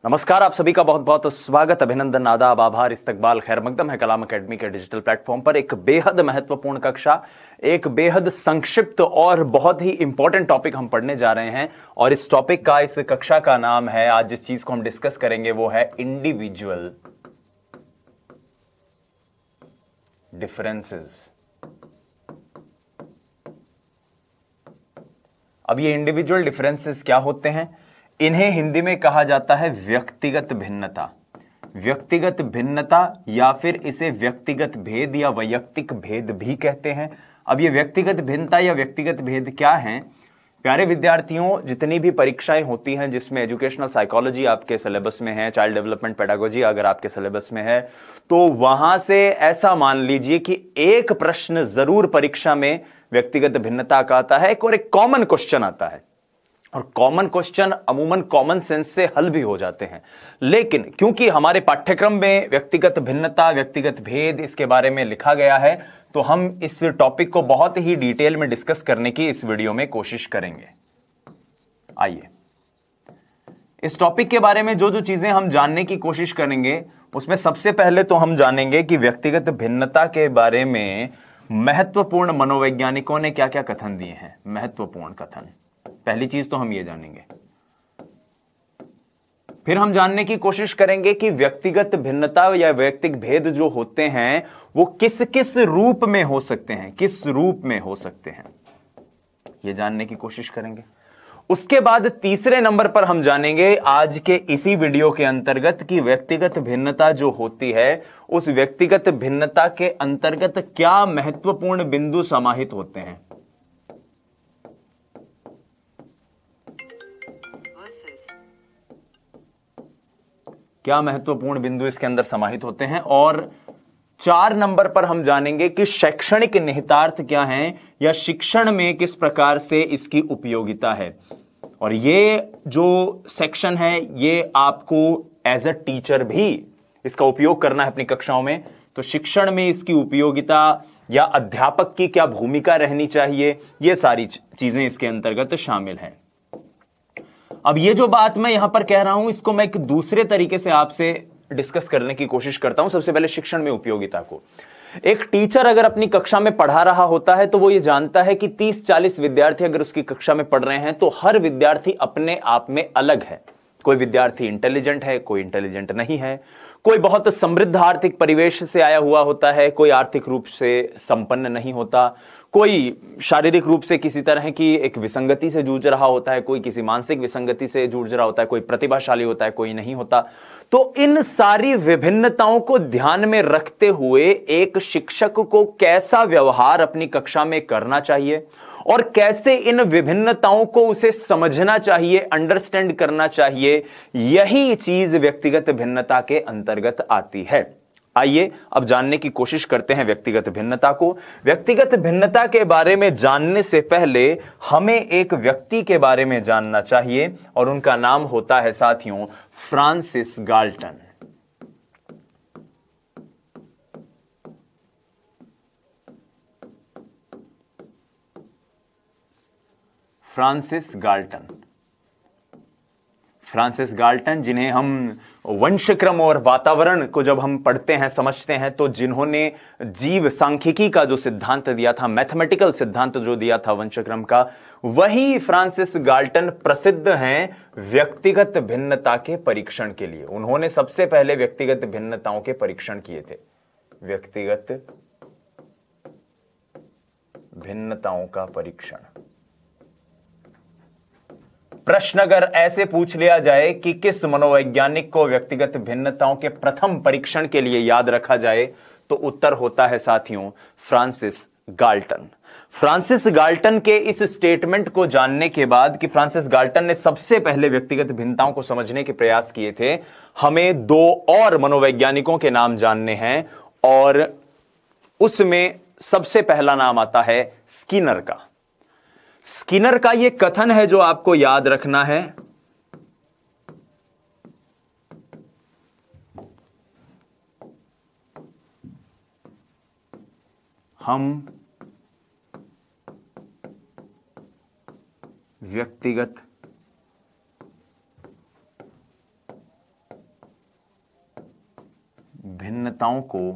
नमस्कार, आप सभी का बहुत बहुत स्वागत, अभिनंदन, आदाब, आभार, इस्तकबाल, खैर मकदम है कलाम अकेडमी के डिजिटल प्लेटफॉर्म पर। एक बेहद महत्वपूर्ण कक्षा, एक बेहद संक्षिप्त और बहुत ही इंपॉर्टेंट टॉपिक हम पढ़ने जा रहे हैं। और इस टॉपिक का, इस कक्षा का नाम है, आज जिस चीज को हम डिस्कस करेंगे वो है इंडिविजुअल डिफरेंसेस। अब ये इंडिविजुअल डिफरेंसेस क्या होते हैं? इन्हें हिंदी में कहा जाता है व्यक्तिगत भिन्नता। व्यक्तिगत भिन्नता या फिर इसे व्यक्तिगत भेद या वैयक्तिक भेद भी कहते हैं। अब ये व्यक्तिगत भिन्नता या व्यक्तिगत भेद क्या हैं? प्यारे विद्यार्थियों, जितनी भी परीक्षाएं होती हैं जिसमें एजुकेशनल साइकोलॉजी आपके सिलेबस में है, चाइल्ड डेवलपमेंट पेडागोजी अगर आपके सिलेबस में है, तो वहां से ऐसा मान लीजिए कि एक प्रश्न जरूर परीक्षा में व्यक्तिगत भिन्नता का आता है और एक कॉमन क्वेश्चन आता है। और कॉमन क्वेश्चन अमूमन कॉमन सेंस से हल भी हो जाते हैं। लेकिन क्योंकि हमारे पाठ्यक्रम में व्यक्तिगत भिन्नता, व्यक्तिगत भेद इसके बारे में लिखा गया है, तो हम इस टॉपिक को बहुत ही डिटेल में डिस्कस करने की इस वीडियो में कोशिश करेंगे। आइए, इस टॉपिक के बारे में जो जो चीजें हम जानने की कोशिश करेंगे, उसमें सबसे पहले तो हम जानेंगे कि व्यक्तिगत भिन्नता के बारे में महत्वपूर्ण मनोवैज्ञानिकों ने क्या क्या कथन दिए हैं। महत्वपूर्ण कथन, पहली चीज तो हम ये जानेंगे। फिर हम जानने की कोशिश करेंगे कि व्यक्तिगत भिन्नता या व्यक्तिगत भेद जो होते हैं वो किस किस रूप में हो सकते हैं, किस रूप में हो सकते हैं, ये जानने की कोशिश करेंगे। उसके बाद तीसरे नंबर पर हम जानेंगे आज के इसी वीडियो के अंतर्गत कि व्यक्तिगत भिन्नता जो होती है, उस व्यक्तिगत भिन्नता के अंतर्गत क्या महत्वपूर्ण बिंदु समाहित होते हैं। क्या महत्वपूर्ण बिंदु इसके अंदर समाहित होते हैं। और 4 नंबर पर हम जानेंगे कि शैक्षणिक निहितार्थ क्या हैं या शिक्षण में किस प्रकार से इसकी उपयोगिता है। और ये जो सेक्शन है ये आपको एज अ टीचर भी इसका उपयोग करना है अपनी कक्षाओं में। तो शिक्षण में इसकी उपयोगिता या अध्यापक की क्या भूमिका रहनी चाहिए, ये सारी चीजें इसके अंतर्गत शामिल हैं। अब ये जो बात मैं यहां पर कह रहा हूं, इसको मैं एक दूसरे तरीके से आपसे डिस्कस करने की कोशिश करता हूं। सबसे पहले शिक्षण में उपयोगिता को, एक टीचर अगर अपनी कक्षा में पढ़ा रहा होता है तो वो ये जानता है कि 30-40 विद्यार्थी अगर उसकी कक्षा में पढ़ रहे हैं तो हर विद्यार्थी अपने आप में अलग है। कोई विद्यार्थी इंटेलिजेंट है, कोई इंटेलिजेंट नहीं है, कोई बहुत समृद्ध आर्थिक परिवेश से आया हुआ होता है, कोई आर्थिक रूप से संपन्न नहीं होता, कोई शारीरिक रूप से किसी तरह की एक विसंगति से जूझ रहा होता है, कोई किसी मानसिक विसंगति से जूझ रहा होता है, कोई प्रतिभाशाली होता है, कोई नहीं होता। तो इन सारी विभिन्नताओं को ध्यान में रखते हुए एक शिक्षक को कैसा व्यवहार अपनी कक्षा में करना चाहिए और कैसे इन विभिन्नताओं को उसे समझना चाहिए, अंडरस्टैंड करना चाहिए, यही चीज व्यक्तिगत भिन्नता के अंतर्गत आती है। आइए अब जानने की कोशिश करते हैं व्यक्तिगत भिन्नता को। व्यक्तिगत भिन्नता के बारे में जानने से पहले हमें एक व्यक्ति के बारे में जानना चाहिए और उनका नाम होता है साथियों Francis Galton. Francis Galton, Francis Galton, जिन्हें हम वंशक्रम और वातावरण को जब हम पढ़ते हैं, समझते हैं, तो जिन्होंने जीव सांख्यिकी का जो सिद्धांत दिया था, मैथमेटिकल सिद्धांत जो दिया था वंशक्रम का, वही फ्रांसिस गाल्टन प्रसिद्ध हैं व्यक्तिगत भिन्नता के परीक्षण के लिए। उन्होंने सबसे पहले व्यक्तिगत भिन्नताओं के परीक्षण किए थे। व्यक्तिगत भिन्नताओं का परीक्षण। प्रश्न अगर ऐसे पूछ लिया जाए कि किस मनोवैज्ञानिक को व्यक्तिगत भिन्नताओं के प्रथम परीक्षण के लिए याद रखा जाए, तो उत्तर होता है साथियों फ्रांसिस गाल्टन। फ्रांसिस गाल्टन के इस स्टेटमेंट को जानने के बाद कि फ्रांसिस गाल्टन ने सबसे पहले व्यक्तिगत भिन्नताओं को समझने के प्रयास किए थे, हमें 2 और मनोवैज्ञानिकों के नाम जानने हैं। और उसमें सबसे पहला नाम आता है स्किनर का। स्किनर का यह कथन है जो आपको याद रखना है। हम व्यक्तिगत भिन्नताओं को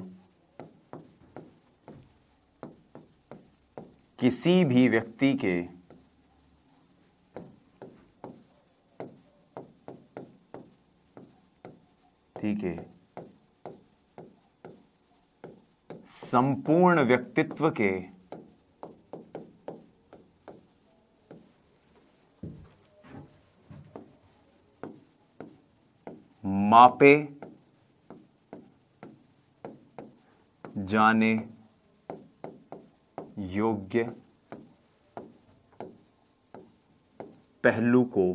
किसी भी व्यक्ति के ठीक है संपूर्ण व्यक्तित्व के मापे जाने योग्य पहलू को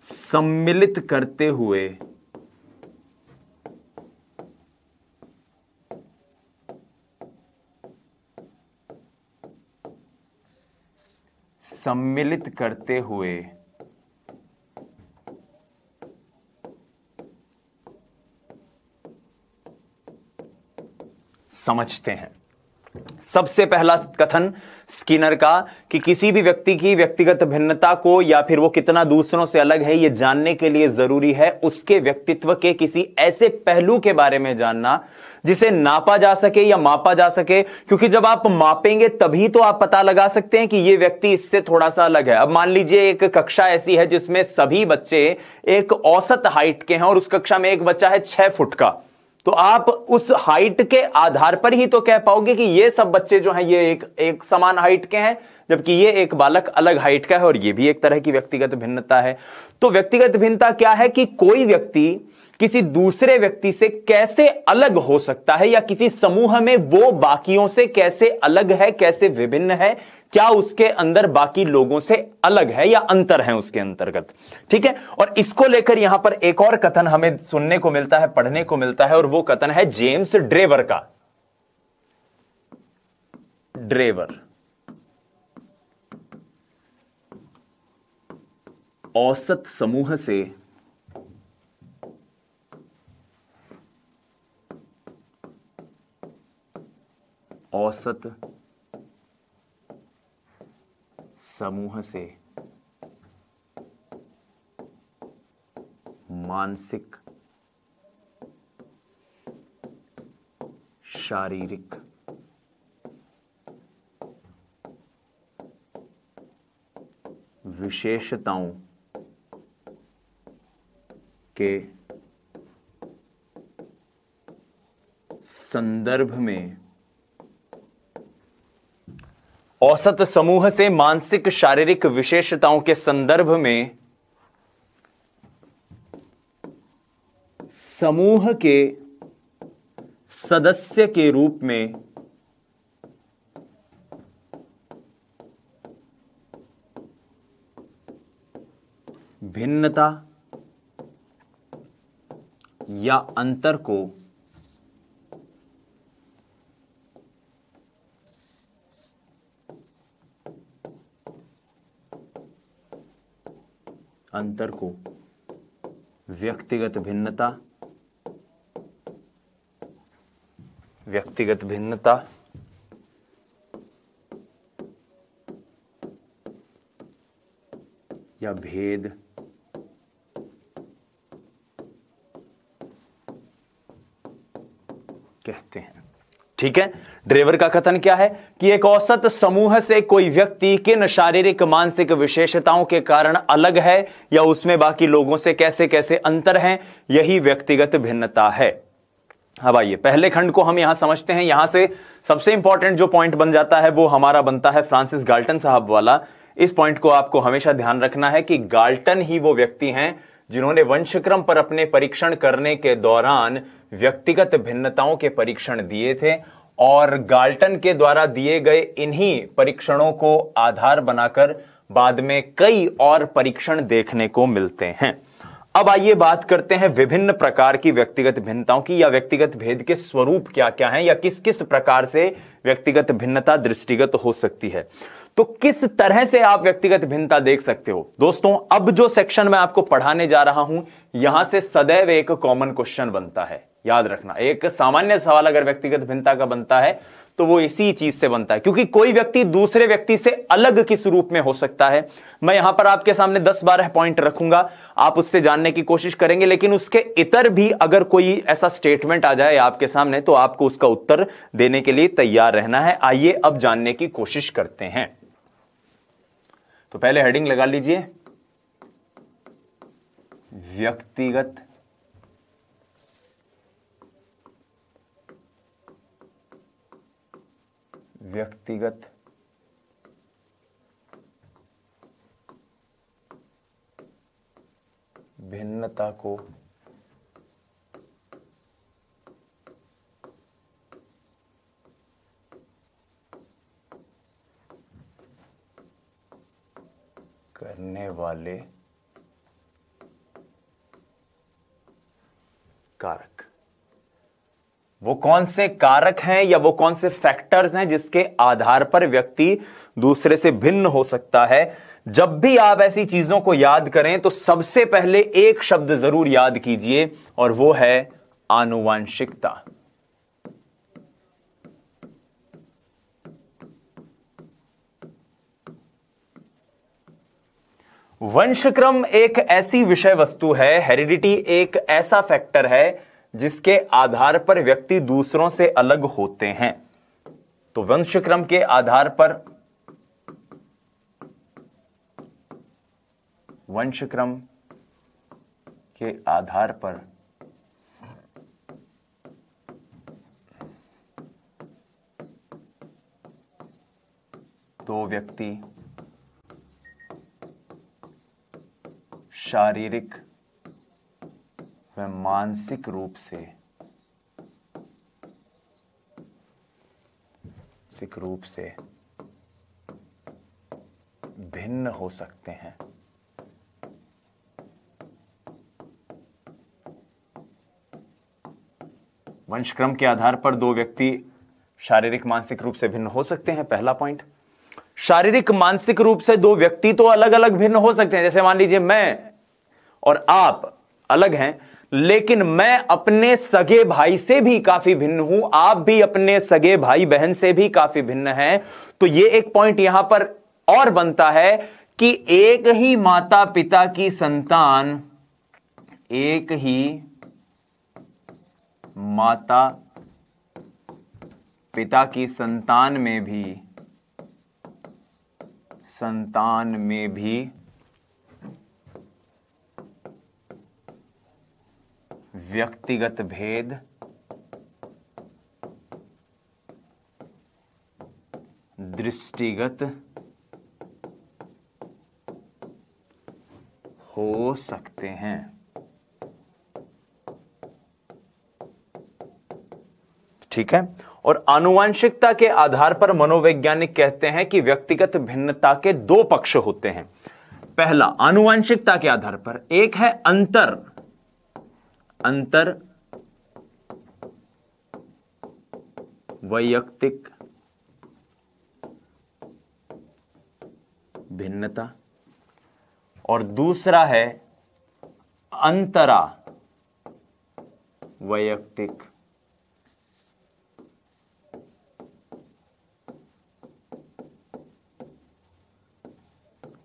सम्मिलित करते हुए समझते हैं। सबसे पहला कथन स्किनर का कि किसी भी व्यक्ति की व्यक्तिगत भिन्नता को या फिर वो कितना दूसरों से अलग है, यह जानने के लिए जरूरी है उसके व्यक्तित्व के किसी ऐसे पहलू के बारे में जानना जिसे नापा जा सके या मापा जा सके, क्योंकि जब आप मापेंगे तभी तो आप पता लगा सकते हैं कि यह व्यक्ति इससे थोड़ा सा अलग है। अब मान लीजिए एक कक्षा ऐसी है जिसमें सभी बच्चे एक औसत हाइट के हैं और उस कक्षा में एक बच्चा है 6 फुट का, तो आप उस हाइट के आधार पर ही तो कह पाओगे कि ये सब बच्चे जो हैं ये एक समान हाइट के हैं, जबकि ये एक बालक अलग हाइट का है और ये भी एक तरह की व्यक्तिगत भिन्नता है। तो व्यक्तिगत भिन्नता क्या है कि कोई व्यक्ति किसी दूसरे व्यक्ति से कैसे अलग हो सकता है या किसी समूह में वो बाकियों से कैसे अलग है, कैसे विभिन्न है, क्या उसके अंदर बाकी लोगों से अलग है या अंतर है उसके अंतर्गत। ठीक है, और इसको लेकर यहां पर एक और कथन हमें सुनने को मिलता है, पढ़ने को मिलता है, और वो कथन है जेम्स ड्रेवर का। ड्रेवर औसत समूह से मानसिक शारीरिक विशेषताओं के संदर्भ में औसत समूह से मानसिक शारीरिक विशेषताओं के संदर्भ में समूह के सदस्य के रूप में भिन्नता या अंतर को व्यक्तिगत भिन्नता या भेद कहते हैं। ठीक है, ड्रेवर का कथन क्या है कि एक औसत समूह से कोई व्यक्ति किन शारीरिक मानसिक विशेषताओं के कारण अलग है या उसमें बाकी लोगों से कैसे कैसे अंतर हैं, यही व्यक्तिगत भिन्नता है। अब आइए पहले खंड को हम यहां समझते हैं। यहां से सबसे इंपॉर्टेंट जो पॉइंट बन जाता है वो हमारा बनता है फ्रांसिस गाल्टन साहब वाला। इस पॉइंट को आपको हमेशा ध्यान रखना है कि गाल्टन ही वो व्यक्ति हैं जिन्होंने वंशक्रम पर अपने परीक्षण करने के दौरान व्यक्तिगत भिन्नताओं के परीक्षण दिए थे, और गाल्टन के द्वारा दिए गए इन्हीं परीक्षणों को आधार बनाकर बाद में कई और परीक्षण देखने को मिलते हैं। अब आइए बात करते हैं विभिन्न प्रकार की व्यक्तिगत भिन्नताओं की, या व्यक्तिगत भेद के स्वरूप क्या क्या हैं, या किस किस प्रकार से व्यक्तिगत भिन्नता दृष्टिगत हो सकती है। तो किस तरह से आप व्यक्तिगत भिन्नता देख सकते हो दोस्तों। अब जो सेक्शन मैं आपको पढ़ाने जा रहा हूं, यहां से सदैव एक कॉमन क्वेश्चन बनता है, याद रखना। एक सामान्य सवाल अगर व्यक्तिगत भिन्नता का बनता है तो वो इसी चीज से बनता है, क्योंकि कोई व्यक्ति दूसरे व्यक्ति से अलग किस रूप में हो सकता है। मैं यहां पर आपके सामने 10-12 पॉइंट रखूंगा, आप उससे जानने की कोशिश करेंगे, लेकिन उसके इतर भी अगर कोई ऐसा स्टेटमेंट आ जाए आपके सामने तो आपको उसका उत्तर देने के लिए तैयार रहना है। आइए अब जानने की कोशिश करते हैं। तो पहले हेडिंग लगा लीजिए, व्यक्तिगत भिन्नता को करने वाले कारक। वो कौन से कारक हैं या वो कौन से फैक्टर्स हैं जिसके आधार पर व्यक्ति दूसरे से भिन्न हो सकता है। जब भी आप ऐसी चीजों को याद करें तो सबसे पहले एक शब्द जरूर याद कीजिए और वो है आनुवांशिकता। वंशक्रम एक ऐसी विषय वस्तु है, हेरिडिटी एक ऐसा फैक्टर है जिसके आधार पर व्यक्ति दूसरों से अलग होते हैं। तो वंशक्रम के आधार पर दो व्यक्ति शारीरिक व मानसिक रूप से भिन्न हो सकते हैं। वंशक्रम के आधार पर दो व्यक्ति शारीरिक मानसिक रूप से भिन्न हो सकते हैं, पहला पॉइंट। शारीरिक मानसिक रूप से दो व्यक्ति तो अलग अलग भिन्न हो सकते हैं। जैसे मान लीजिए मैं और आप अलग हैं, लेकिन मैं अपने सगे भाई से भी काफी भिन्न हूं, आप भी अपने सगे भाई बहन से भी काफी भिन्न हैं। तो यह एक पॉइंट यहां पर और बनता है कि एक ही माता पिता की संतान, एक ही माता पिता की संतान में भी व्यक्तिगत भेद दृष्टिगत हो सकते हैं। ठीक है। और आनुवांशिकता के आधार पर मनोवैज्ञानिक कहते हैं कि व्यक्तिगत भिन्नता के दो पक्ष होते हैं। पहला, आनुवांशिकता के आधार पर एक है अंतर वैयक्तिक भिन्नता, और दूसरा है अंतरा वैयक्तिक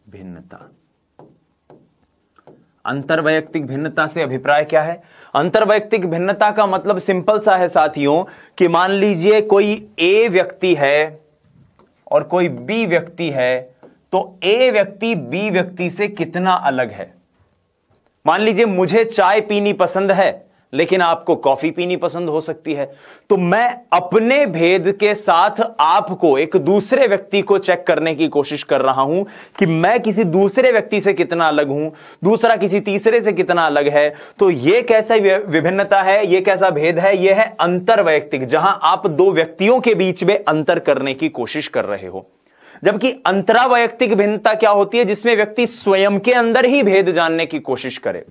भिन्नता। अंतरवैयक्तिक भिन्नता से अभिप्राय क्या है? अंतरवैयक्तिक भिन्नता का मतलब सिंपल सा है साथियों, कि मान लीजिए कोई ए व्यक्ति है और कोई बी व्यक्ति है, तो ए व्यक्ति बी व्यक्ति से कितना अलग है। मान लीजिए मुझे चाय पीनी पसंद है, लेकिन आपको कॉफी पीनी पसंद हो सकती है। तो मैं अपने भेद के साथ आपको, एक दूसरे व्यक्ति को चेक करने की कोशिश कर रहा हूं कि मैं किसी दूसरे व्यक्ति से कितना अलग हूं, दूसरा किसी तीसरे से कितना अलग है। तो यह कैसा विभिन्नता है, यह कैसा भेद है? यह है अंतरवैयक्तिक, जहां आप दो व्यक्तियों के बीच में अंतर करने की कोशिश कर रहे हो। जबकि अंतरावैयक्तिक भिन्नता क्या होती है? जिसमें व्यक्ति स्वयं के अंदर ही भेद जानने की कोशिश करे।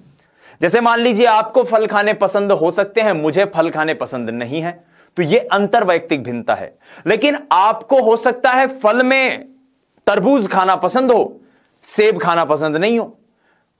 जैसे मान लीजिए आपको फल खाने पसंद हो सकते हैं, मुझे फल खाने पसंद नहीं है, तो यह अंतरवैयक्तिक भिन्नता है। लेकिन आपको हो सकता है फल में तरबूज खाना पसंद हो, सेब खाना पसंद नहीं हो।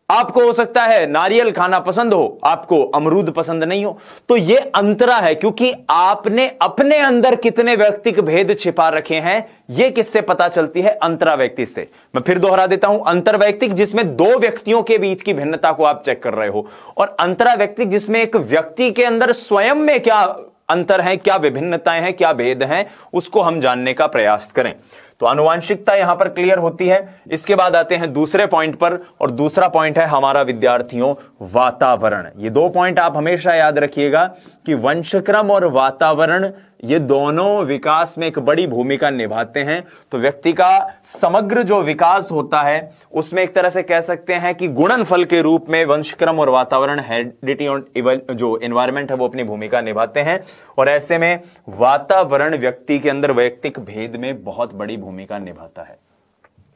आपको हो सकता है नारियल खाना पसंद हो, आपको अमरूद पसंद नहीं हो। तो यह अंतरा है, क्योंकि आपने अपने अंदर कितने व्यक्तिक भेद छिपा रखे हैं, यह किससे पता चलती है? अंतरा व्यक्ति से। मैं फिर दोहरा देता हूं, अंतर व्यक्तिक जिसमें दो व्यक्तियों के बीच की भिन्नता को आप चेक कर रहे हो, और अंतरा व्यक्तिक जिसमें एक व्यक्ति के अंदर स्वयं में क्या अंतर है, क्या विभिन्नताएं हैं, क्या भेद हैं, उसको हम जानने का प्रयास करें। तो आनुवांशिकता यहां पर क्लियर होती है। इसके बाद आते हैं दूसरे पॉइंट पर, और दूसरा पॉइंट है हमारा विद्यार्थियों वातावरण। ये दो पॉइंट आप हमेशा याद रखिएगा कि वंशक्रम और वातावरण ये दोनों विकास में एक बड़ी भूमिका निभाते हैं। तो व्यक्ति का समग्र जो विकास होता है उसमें एक तरह से कह सकते हैं कि गुणनफल के रूप में वंशक्रम और वातावरण, हेरिडिटी और जो एनवायरमेंट है वो अपनी भूमिका निभाते हैं। और ऐसे में वातावरण व्यक्ति के अंदर वैयक्तिक भेद में बहुत बड़ी भूमिका निभाता है।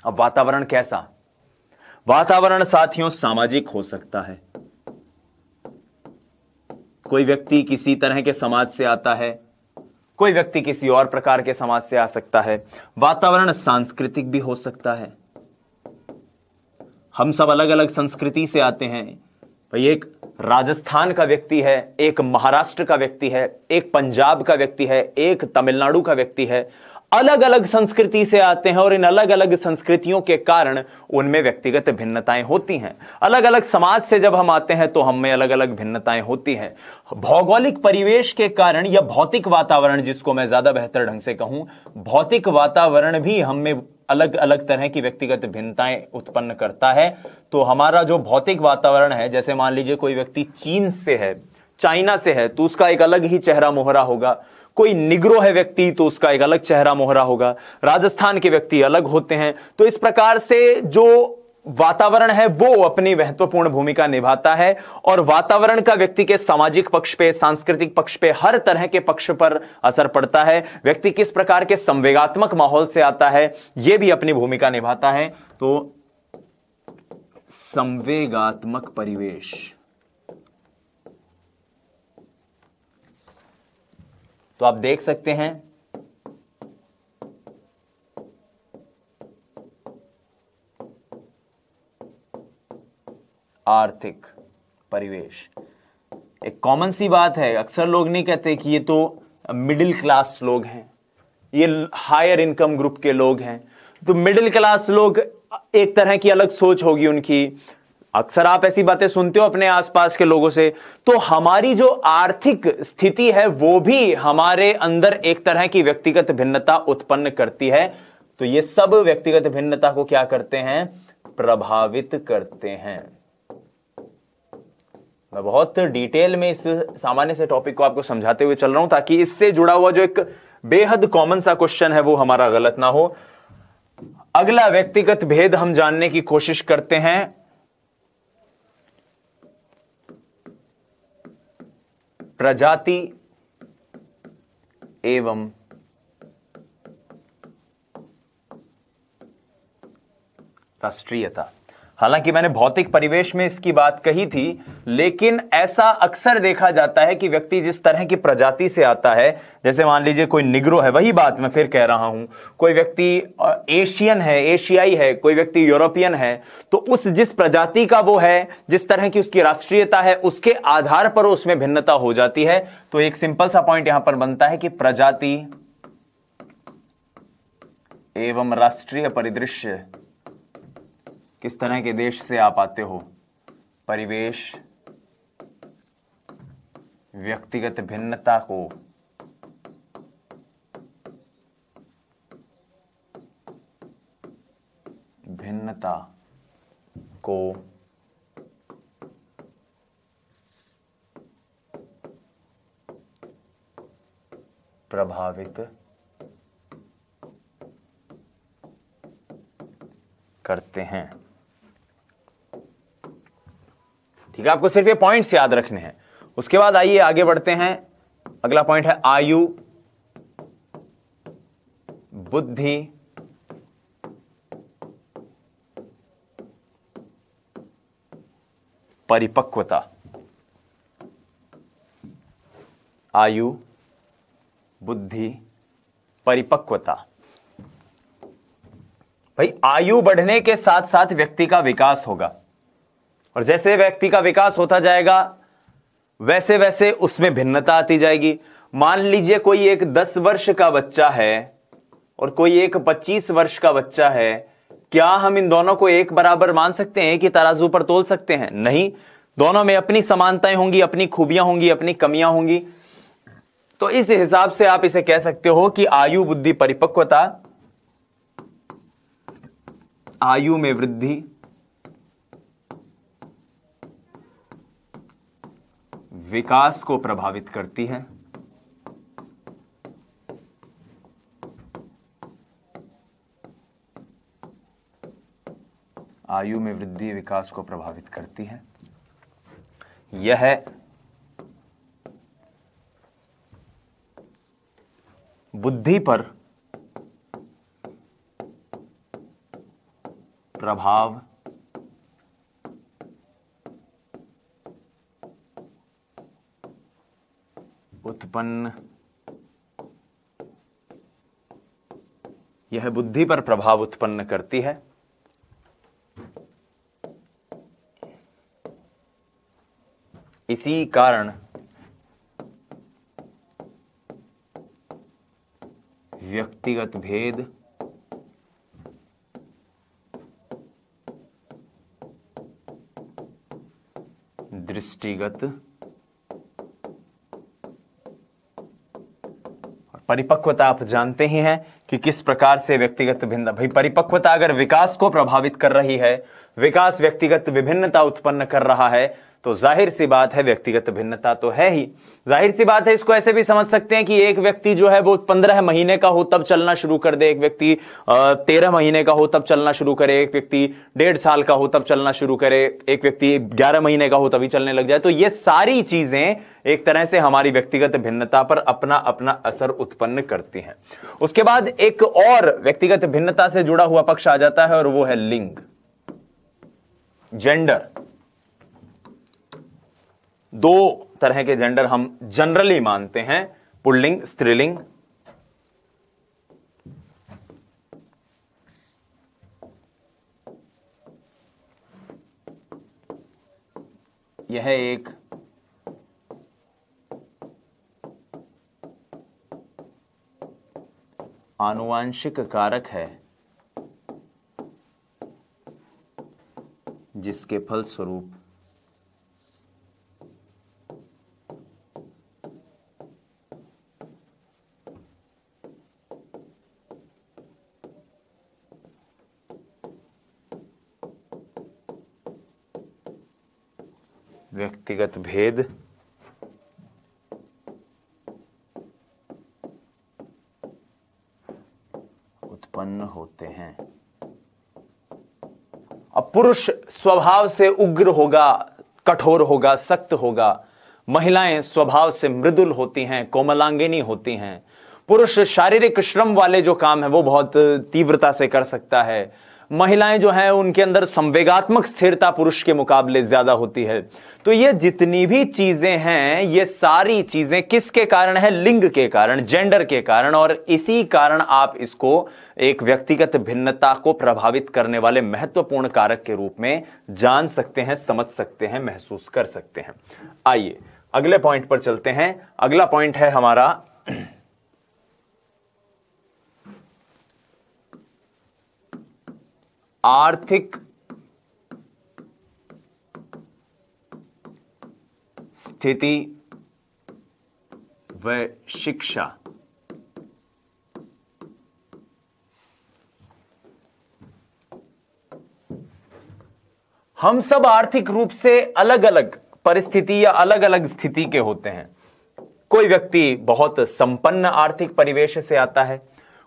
अब वातावरण कैसा? वातावरण साथियों सामाजिक हो सकता है। कोई व्यक्ति किसी तरह के समाज से आता है, कोई व्यक्ति किसी और प्रकार के समाज से आ सकता है। वातावरण सांस्कृतिक भी हो सकता है। हम सब अलग अलग संस्कृति से आते हैं। भाई एक राजस्थान का व्यक्ति है, एक महाराष्ट्र का व्यक्ति है, एक पंजाब का व्यक्ति है, एक तमिलनाडु का व्यक्ति है। अलग अलग संस्कृति से आते हैं और इन अलग अलग संस्कृतियों के कारण उनमें व्यक्तिगत भिन्नताएं होती हैं। अलग अलग समाज से जब हम आते हैं तो हम में अलग अलग भिन्नताएं होती हैं। भौगोलिक परिवेश के कारण या भौतिक वातावरण, जिसको मैं ज्यादा बेहतर ढंग से कहूं, भौतिक वातावरण भी हम में अलग अलग तरह की व्यक्तिगत भिन्नताएं उत्पन्न करता है। तो हमारा जो भौतिक वातावरण है, जैसे मान लीजिए कोई व्यक्ति चीन से है, चाइना से है, तो उसका एक अलग ही चेहरा मोहरा होगा। कोई निग्रो है व्यक्ति तो उसका एक अलग चेहरा मोहरा होगा। राजस्थान के व्यक्ति अलग होते हैं। तो इस प्रकार से जो वातावरण है वो अपनी महत्वपूर्ण भूमिका निभाता है, और वातावरण का व्यक्ति के सामाजिक पक्ष पे, सांस्कृतिक पक्ष पे, हर तरह के पक्ष पर असर पड़ता है। व्यक्ति किस प्रकार के संवेगात्मक माहौल से आता है यह भी अपनी भूमिका निभाता है। तो संवेगात्मक परिवेश, तो आप देख सकते हैं आर्थिक परिवेश एक कॉमन सी बात है। अक्सर लोग नहीं कहते कि ये तो मिडिल क्लास लोग हैं, ये हायर इनकम ग्रुप के लोग हैं। तो मिडिल क्लास लोग, एक तरह की अलग सोच होगी उनकी। अक्सर आप ऐसी बातें सुनते हो अपने आसपास के लोगों से। तो हमारी जो आर्थिक स्थिति है वो भी हमारे अंदर एक तरह की व्यक्तिगत भिन्नता उत्पन्न करती है। तो ये सब व्यक्तिगत भिन्नता को क्या करते हैं? प्रभावित करते हैं। मैं बहुत डिटेल में इस सामान्य से टॉपिक को आपको समझाते हुए चल रहा हूं ताकि इससे जुड़ा हुआ जो एक बेहद कॉमन सा क्वेश्चन है वो हमारा गलत ना हो। अगला व्यक्तिगत भेद हम जानने की कोशिश करते हैं। प्रजाति एवं राष्ट्रीयता। हालांकि मैंने भौतिक परिवेश में इसकी बात कही थी, लेकिन ऐसा अक्सर देखा जाता है कि व्यक्ति जिस तरह की प्रजाति से आता है, जैसे मान लीजिए कोई निग्रो है, वही बात मैं फिर कह रहा हूं, कोई व्यक्ति एशियन है, एशियाई है, कोई व्यक्ति यूरोपियन है, तो उस जिस प्रजाति का वो है, जिस तरह की उसकी राष्ट्रीयता है, उसके आधार पर उसमें भिन्नता हो जाती है। तो एक सिंपल सा पॉइंट यहां पर बनता है कि प्रजाति एवं राष्ट्रीय परिदृश्य, किस तरह के देश से आप आते हो, परिवेश व्यक्तिगत भिन्नता को प्रभावित करते हैं। ठीक है, आपको सिर्फ ये पॉइंट्स याद रखने हैं। उसके बाद आइए आगे बढ़ते हैं। अगला पॉइंट है आयु, बुद्धि, परिपक्वता। आयु, बुद्धि, परिपक्वता। भाई आयु बढ़ने के साथ साथ व्यक्ति का विकास होगा। और जैसे व्यक्ति का विकास होता जाएगा वैसे वैसे उसमें भिन्नता आती जाएगी। मान लीजिए कोई एक 10 वर्ष का बच्चा है और कोई एक 25 वर्ष का बच्चा है, क्या हम इन दोनों को एक बराबर मान सकते हैं कि तराजू पर तोल सकते हैं? नहीं, दोनों में अपनी समानताएं होंगी, अपनी खूबियां होंगी, अपनी कमियां होंगी। तो इस हिसाब से आप इसे कह सकते हो कि आयु, बुद्धि, परिपक्वता, आयु में वृद्धि, विकास को प्रभावित करती है। आयु में वृद्धि विकास को प्रभावित करती है। यह बुद्धि पर प्रभाव उत्पन्न, यह बुद्धि पर प्रभाव उत्पन्न करती है। इसी कारण व्यक्तिगत भेद, दृष्टिगत और परिपक्वता आप जानते ही हैं कि किस प्रकार से व्यक्तिगत भिन्नता, भाई परिपक्वता अगर विकास को प्रभावित कर रही है, विकास व्यक्तिगत विभिन्नता उत्पन्न कर रहा है, तो जाहिर सी बात है व्यक्तिगत भिन्नता तो है ही। जाहिर सी बात है, इसको ऐसे भी समझ सकते हैं कि एक व्यक्ति जो है वो 15 महीने का हो तब चलना शुरू कर दे, एक व्यक्ति 13 महीने का हो तब चलना शुरू करे, एक व्यक्ति 1.5 साल का हो तब चलना शुरू करे, एक व्यक्ति 11 महीने का हो तभी चलने लग जाए। तो ये सारी चीजें एक तरह से हमारी व्यक्तिगत भिन्नता पर अपना अपना असर उत्पन्न करती हैं। उसके बाद एक और व्यक्तिगत भिन्नता से जुड़ा हुआ पक्ष आ जाता है और वो है लिंग, जेंडर। दो तरह के जेंडर हम जनरली मानते हैं, पुल्लिंग, स्त्रीलिंग। यह एक आनुवांशिक कारक है जिसके फलस्वरूप व्यक्तिगत भेद उत्पन्न होते हैं। अब पुरुष स्वभाव से उग्र होगा, कठोर होगा, सख्त होगा। महिलाएं स्वभाव से मृदुल होती हैं, कोमलांगिनी होती हैं। पुरुष शारीरिक श्रम वाले जो काम है वो बहुत तीव्रता से कर सकता है। महिलाएं जो हैं उनके अंदर संवेगात्मक स्थिरता पुरुष के मुकाबले ज्यादा होती है। तो ये जितनी भी चीजें हैं, ये सारी चीजें किसके कारण है? लिंग के कारण, जेंडर के कारण। और इसी कारण आप इसको एक व्यक्तिगत भिन्नता को प्रभावित करने वाले महत्वपूर्ण कारक के रूप में जान सकते हैं, समझ सकते हैं, महसूस कर सकते हैं। आइए अगले पॉइंट पर चलते हैं। अगला पॉइंट है हमारा आर्थिक स्थिति व शिक्षा। हम सब आर्थिक रूप से अलग अलग परिस्थिति या अलग अलग स्थिति के होते हैं। कोई व्यक्ति बहुत संपन्न आर्थिक परिवेश से आता है,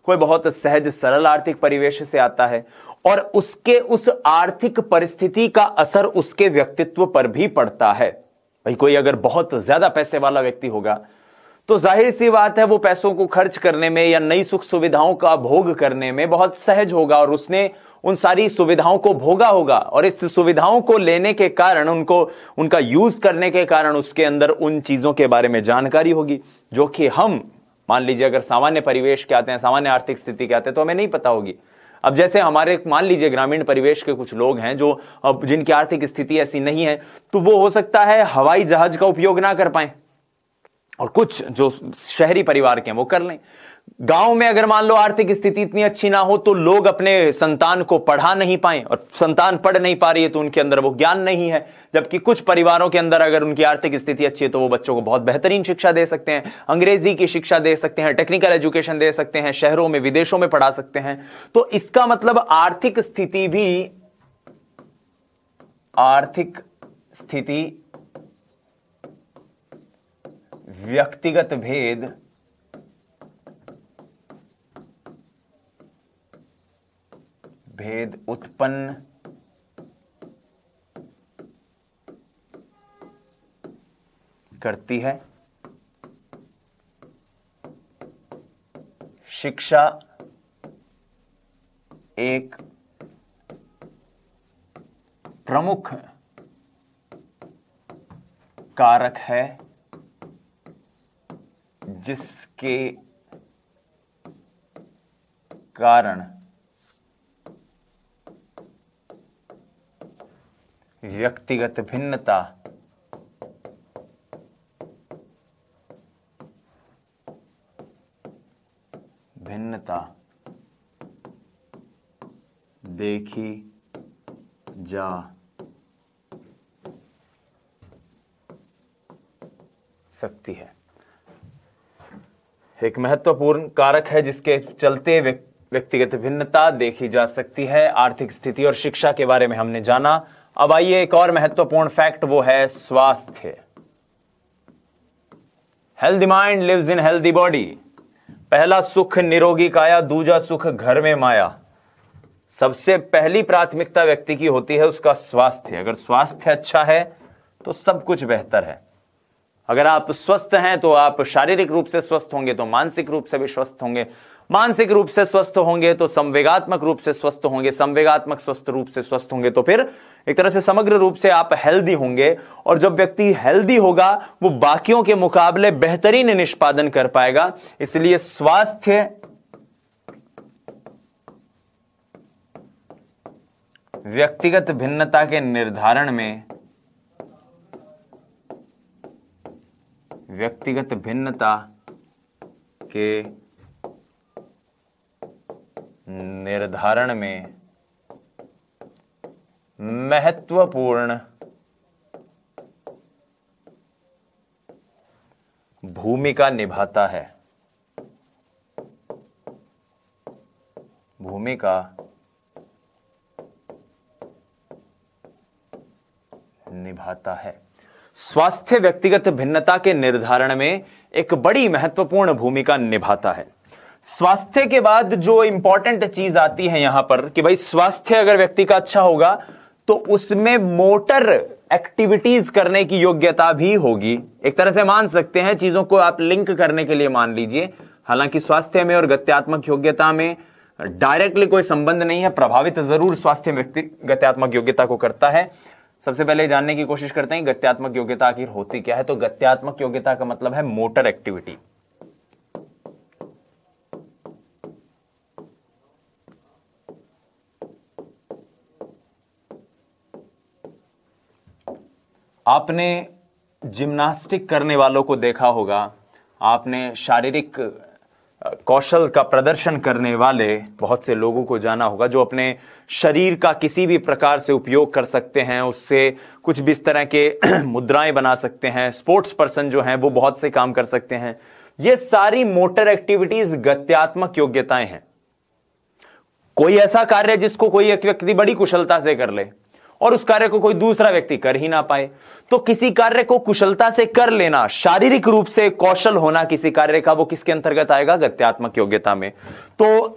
कोई बहुत सहज सरल आर्थिक परिवेश से आता है, और उसके उस आर्थिक परिस्थिति का असर उसके व्यक्तित्व पर भी पड़ता है। भाई कोई अगर बहुत ज्यादा पैसे वाला व्यक्ति होगा तो जाहिर सी बात है वो पैसों को खर्च करने में या नई सुख सुविधाओं का भोग करने में बहुत सहज होगा, और उसने उन सारी सुविधाओं को भोगा होगा, और इस सुविधाओं को लेने के कारण, उनका यूज करने के कारण उसके अंदर उन चीजों के बारे में जानकारी होगी जो कि हम मान लीजिए अगर सामान्य परिवेश के आते हैं, सामान्य आर्थिक स्थिति के आते हैं तो हमें नहीं पता होगी। अब जैसे हमारे मान लीजिए ग्रामीण परिवेश के कुछ लोग हैं जो अब जिनकी आर्थिक स्थिति ऐसी नहीं है, तो वो हो सकता है हवाई जहाज का उपयोग ना कर पाए, और कुछ जो शहरी परिवार के हैं वो कर लें। गांव में अगर मान लो आर्थिक स्थिति इतनी अच्छी ना हो तो लोग अपने संतान को पढ़ा नहीं पाए, और संतान पढ़ नहीं पा रही है तो उनके अंदर वो ज्ञान नहीं है। जबकि कुछ परिवारों के अंदर अगर उनकी आर्थिक स्थिति अच्छी है तो वो बच्चों को बहुत बेहतरीन शिक्षा दे सकते हैं, अंग्रेजी की शिक्षा दे सकते हैं, टेक्निकल एजुकेशन दे सकते हैं, शहरों में विदेशों में पढ़ा सकते हैं। तो इसका मतलब आर्थिक स्थिति व्यक्तिगत भेद उत्पन्न करती है। शिक्षा एक प्रमुख कारक है जिसके कारण व्यक्तिगत भिन्नता देखी जा सकती है। एक महत्वपूर्ण कारक है जिसके चलते व्यक्तिगत भिन्नता देखी जा सकती है। आर्थिक स्थिति और शिक्षा के बारे में हमने जाना। अब आइए एक और महत्वपूर्ण फैक्ट, वो है स्वास्थ्य। Healthy mind lives in healthy body. पहला सुख निरोगी काया, दूजा सुख घर में माया। सबसे पहली प्राथमिकता व्यक्ति की होती है उसका स्वास्थ्य। अगर स्वास्थ्य अच्छा है तो सब कुछ बेहतर है। अगर आप स्वस्थ हैं तो आप शारीरिक रूप से स्वस्थ होंगे तो मानसिक रूप से भी स्वस्थ होंगे, मानसिक रूप से स्वस्थ होंगे तो संवेगात्मक रूप से स्वस्थ होंगे, संवेगात्मक स्वस्थ रूप से स्वस्थ होंगे तो फिर एक तरह से समग्र रूप से आप हेल्दी होंगे। और जब व्यक्ति हेल्दी होगा वो बाकियों के मुकाबले बेहतरीन निष्पादन कर पाएगा। इसलिए स्वास्थ्य व्यक्तिगत भिन्नता के निर्धारण में महत्वपूर्ण भूमिका निभाता है। स्वास्थ्य व्यक्तिगत भिन्नता के निर्धारण में एक बड़ी महत्वपूर्ण भूमिका निभाता है। स्वास्थ्य के बाद जो इंपॉर्टेंट चीज आती है यहां पर कि भाई स्वास्थ्य अगर व्यक्ति का अच्छा होगा तो उसमें मोटर एक्टिविटीज करने की योग्यता भी होगी। एक तरह से मान सकते हैं, चीजों को आप लिंक करने के लिए मान लीजिए। हालांकि स्वास्थ्य में और गत्यात्मक योग्यता में डायरेक्टली कोई संबंध नहीं है, प्रभावित जरूर स्वास्थ्य व्यक्ति गत्यात्मक योग्यता को करता है। सबसे पहले जानने की कोशिश करते हैं गत्यात्मक योग्यता आखिर होती क्या है। तो गत्यात्मक योग्यता का मतलब है मोटर एक्टिविटी। आपने जिम्नास्टिक करने वालों को देखा होगा, आपने शारीरिक कौशल का प्रदर्शन करने वाले बहुत से लोगों को जाना होगा जो अपने शरीर का किसी भी प्रकार से उपयोग कर सकते हैं, उससे कुछ भी इस तरह के मुद्राएं बना सकते हैं। स्पोर्ट्स पर्सन जो हैं वो बहुत से काम कर सकते हैं। ये सारी मोटर एक्टिविटीज गत्यात्मक योग्यताएं हैं। कोई ऐसा कार्य जिसको कोई एक व्यक्ति बड़ी कुशलता से कर ले और उस कार्य को कोई दूसरा व्यक्ति कर ही ना पाए, तो किसी कार्य को कुशलता से कर लेना, शारीरिक रूप से कौशल होना किसी कार्य का, वो किसके अंतर्गत आएगा? गत्यात्मक योग्यता में। तो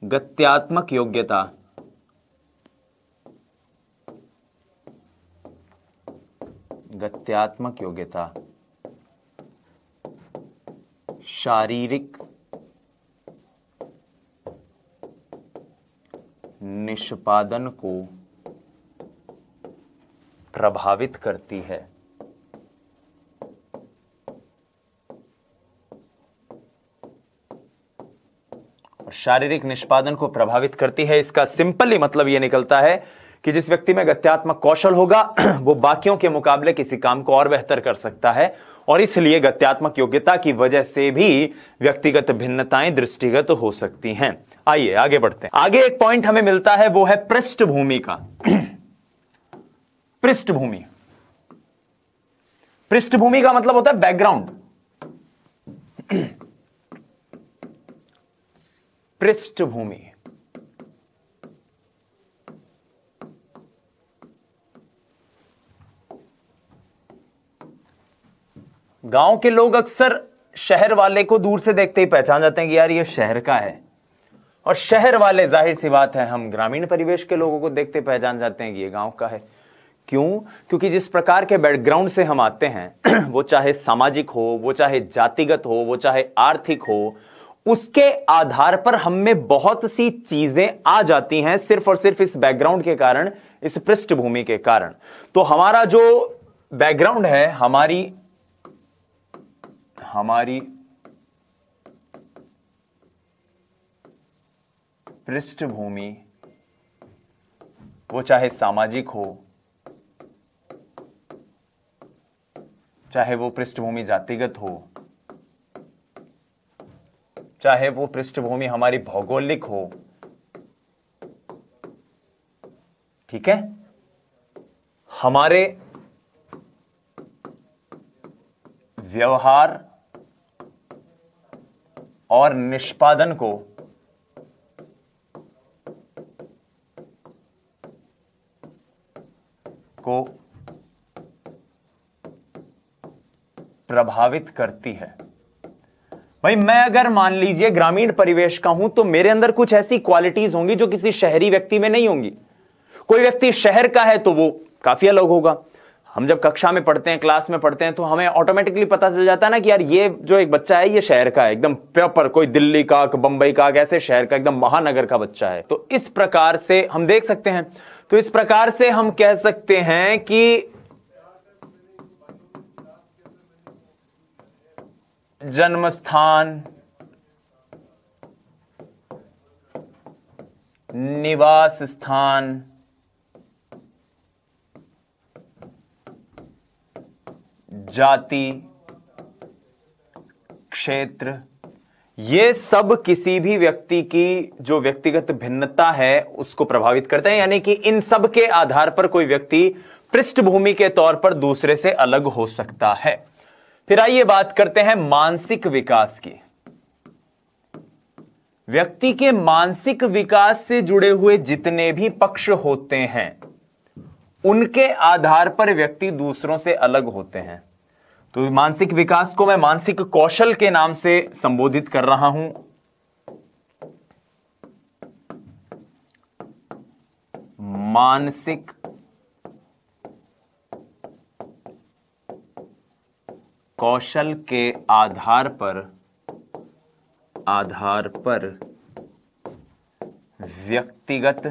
गत्यात्मक योग्यता शारीरिक निष्पादन को प्रभावित करती है। और शारीरिक निष्पादन को प्रभावित करती है। इसका सिंपली मतलब यह निकलता है कि जिस व्यक्ति में गत्यात्मक कौशल होगा वो बाकियों के मुकाबले किसी काम को और बेहतर कर सकता है, और इसलिए गत्यात्मक योग्यता की वजह से भी व्यक्तिगत भिन्नताएं दृष्टिगत हो सकती हैं। आइए आगे बढ़ते हैं। आगे एक पॉइंट हमें मिलता है, वो है पृष्ठभूमि का। पृष्ठभूमि, पृष्ठभूमि का मतलब होता है बैकग्राउंड। पृष्ठभूमि, गांव के लोग अक्सर शहर वाले को दूर से देखते ही पहचान जाते हैं कि यार ये शहर का है, और शहर वाले जाहिर सी बात है हम ग्रामीण परिवेश के लोगों को देखते पहचान जाते हैं कि ये गांव का है। क्यों? क्योंकि जिस प्रकार के बैकग्राउंड से हम आते हैं वो चाहे सामाजिक हो, वो चाहे जातिगत हो, वो चाहे आर्थिक हो, उसके आधार पर हम में बहुत सी चीजें आ जाती हैं सिर्फ और सिर्फ इस बैकग्राउंड के कारण, इस पृष्ठभूमि के कारण। तो हमारा जो बैकग्राउंड है, हमारी पृष्ठभूमि, वो चाहे सामाजिक हो, चाहे वो पृष्ठभूमि जातिगत हो, चाहे वो पृष्ठभूमि हमारी भौगोलिक हो, ठीक है, हमारे व्यवहार और निष्पादन को प्रभावित करती है। भाई मैं अगर मान लीजिए ग्रामीण परिवेश का हूं तो मेरे अंदर कुछ ऐसी क्वालिटीज होंगी जो किसी शहरी व्यक्ति में नहीं होंगी। कोई व्यक्ति शहर का है तो वो काफी अलग होगा। हम जब कक्षा में पढ़ते हैं, क्लास में पढ़ते हैं, तो हमें ऑटोमेटिकली पता चल जाता है ना कि यार ये जो एक बच्चा है ये शहर का है, एकदम प्रॉपर, कोई दिल्ली का, बंबई का, ऐसे शहर का, एकदम महानगर का बच्चा है। तो इस प्रकार से हम देख सकते हैं, तो इस प्रकार से हम कह सकते हैं कि जन्म स्थान, निवास स्थान, जाति, क्षेत्र, ये सब किसी भी व्यक्ति की जो व्यक्तिगत भिन्नता है उसको प्रभावित करते हैं। यानी कि इन सब के आधार पर कोई व्यक्ति पृष्ठभूमि के तौर पर दूसरे से अलग हो सकता है। फिर आइए बात करते हैं मानसिक विकास की। व्यक्ति के मानसिक विकास से जुड़े हुए जितने भी पक्ष होते हैं उनके आधार पर व्यक्ति दूसरों से अलग होते हैं। तो मानसिक विकास को मैं मानसिक कौशल के नाम से संबोधित कर रहा हूं। मानसिक कौशल के आधार पर व्यक्तिगत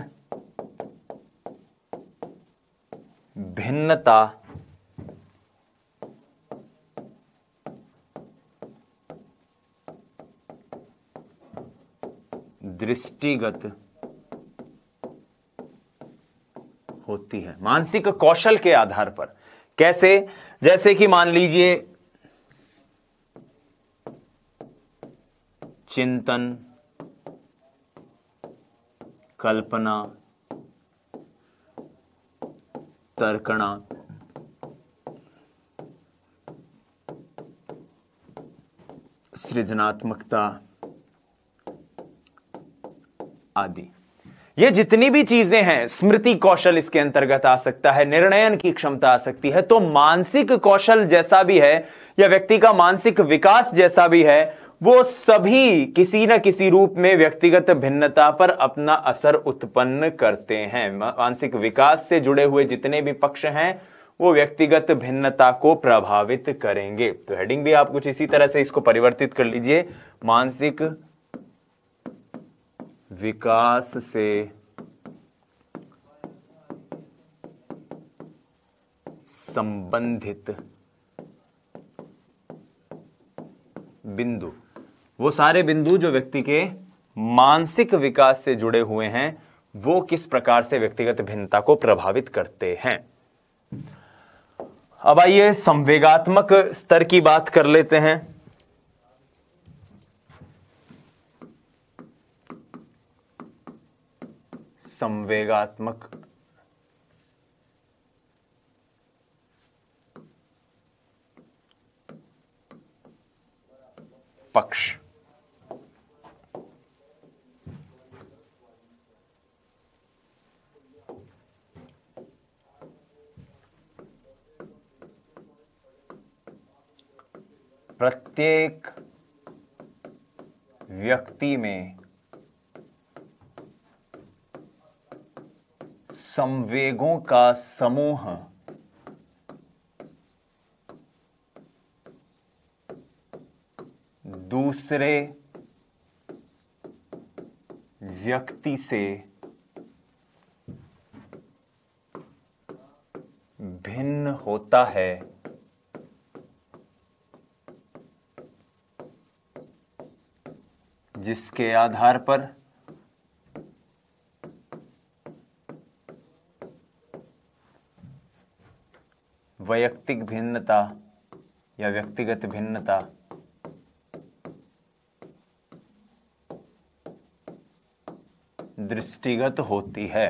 भिन्नता दृष्टिगत होती है। मानसिक कौशल के आधार पर कैसे? जैसे कि मान लीजिए चिंतन, कल्पना, तर्कणा, सृजनात्मकता आदि। ये जितनी भी चीजें हैं, स्मृति कौशल इसके अंतर्गत आ सकता है, निर्णयन की क्षमता आ सकती है। तो मानसिक कौशल जैसा भी है या व्यक्ति का मानसिक विकास जैसा भी है, वो सभी किसी न किसी रूप में व्यक्तिगत भिन्नता पर अपना असर उत्पन्न करते हैं। मानसिक विकास से जुड़े हुए जितने भी पक्ष हैं वो व्यक्तिगत भिन्नता को प्रभावित करेंगे। तो हेडिंग भी आप कुछ इसी तरह से इसको परिवर्तित कर लीजिए, मानसिक विकास से संबंधित बिंदु, वो सारे बिंदु जो व्यक्ति के मानसिक विकास से जुड़े हुए हैं वो किस प्रकार से व्यक्तिगत भिन्नता को प्रभावित करते हैं। अब आइए संवेगात्मक स्तर की बात कर लेते हैं। संवेगात्मक पक्ष। प्रत्येक व्यक्ति में संवेगों का समूह दूसरे व्यक्ति से भिन्न होता है, जिसके आधार पर वैयक्तिक भिन्नता या व्यक्तिगत भिन्नता दृष्टिगत होती है।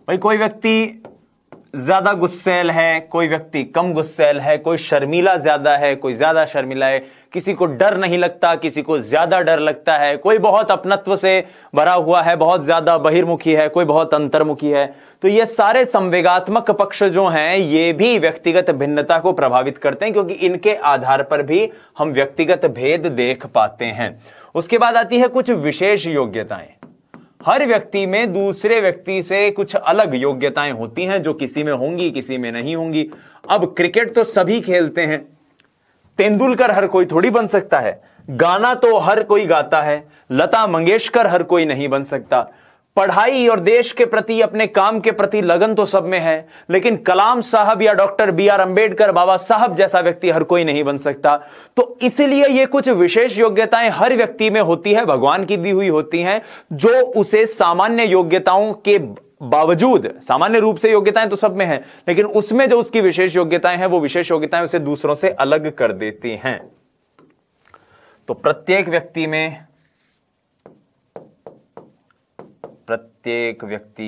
भाई कोई व्यक्ति ज्यादा गुस्सैल है, कोई व्यक्ति कम गुस्सैल है, कोई शर्मीला ज्यादा है, कोई ज्यादा शर्मीला है, किसी को डर नहीं लगता, किसी को ज्यादा डर लगता है, कोई बहुत अपनत्व से भरा हुआ है, बहुत ज्यादा बहिर्मुखी है, कोई बहुत अंतर्मुखी है। तो ये सारे संवेगात्मक पक्ष जो हैं ये भी व्यक्तिगत भिन्नता को प्रभावित करते हैं, क्योंकि इनके आधार पर भी हम व्यक्तिगत भेद देख पाते हैं। उसके बाद आती है कुछ विशेष योग्यताएं। हर व्यक्ति में दूसरे व्यक्ति से कुछ अलग योग्यताएं होती हैं, जो किसी में होंगी, किसी में नहीं होंगी। अब क्रिकेट तो सभी खेलते हैं, तेंदुलकर हर कोई थोड़ी बन सकता है। गाना तो हर कोई गाता है, लता मंगेशकर हर कोई नहीं बन सकता। पढ़ाई और देश के प्रति, अपने काम के प्रति लगन तो सब में है, लेकिन कलाम साहब या डॉक्टर B.R. अंबेडकर बाबा साहब जैसा व्यक्ति हर कोई नहीं बन सकता। तो इसलिए ये कुछ विशेष योग्यताएं हर व्यक्ति में होती है, भगवान की दी हुई होती हैं, जो उसे सामान्य योग्यताओं के बावजूद, सामान्य रूप से योग्यताएं तो सब में है, लेकिन उसमें जो उसकी विशेष योग्यताएं हैं वो विशेष योग्यताएं उसे दूसरों से अलग कर देती हैं। तो प्रत्येक व्यक्ति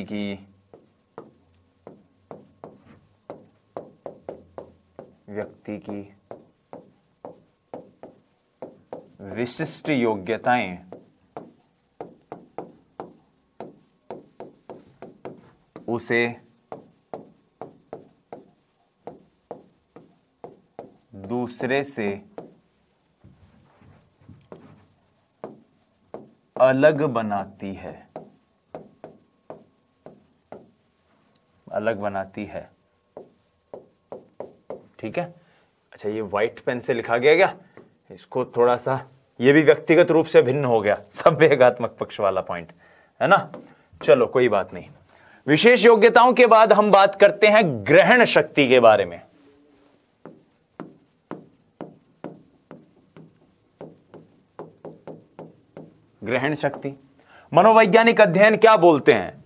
की विशिष्ट योग्यताएं उसे दूसरे से अलग बनाती है। ठीक है। अच्छा, ये व्हाइट पेन से लिखा गया क्या? इसको थोड़ा सा, ये भी व्यक्तिगत रूप से भिन्न हो गया, संवेगात्मक पक्ष वाला पॉइंट है ना। चलो कोई बात नहीं। विशेष योग्यताओं के बाद हम बात करते हैं ग्रहण शक्ति के बारे में। ग्रहण शक्ति, मनोवैज्ञानिक अध्ययन क्या बोलते हैं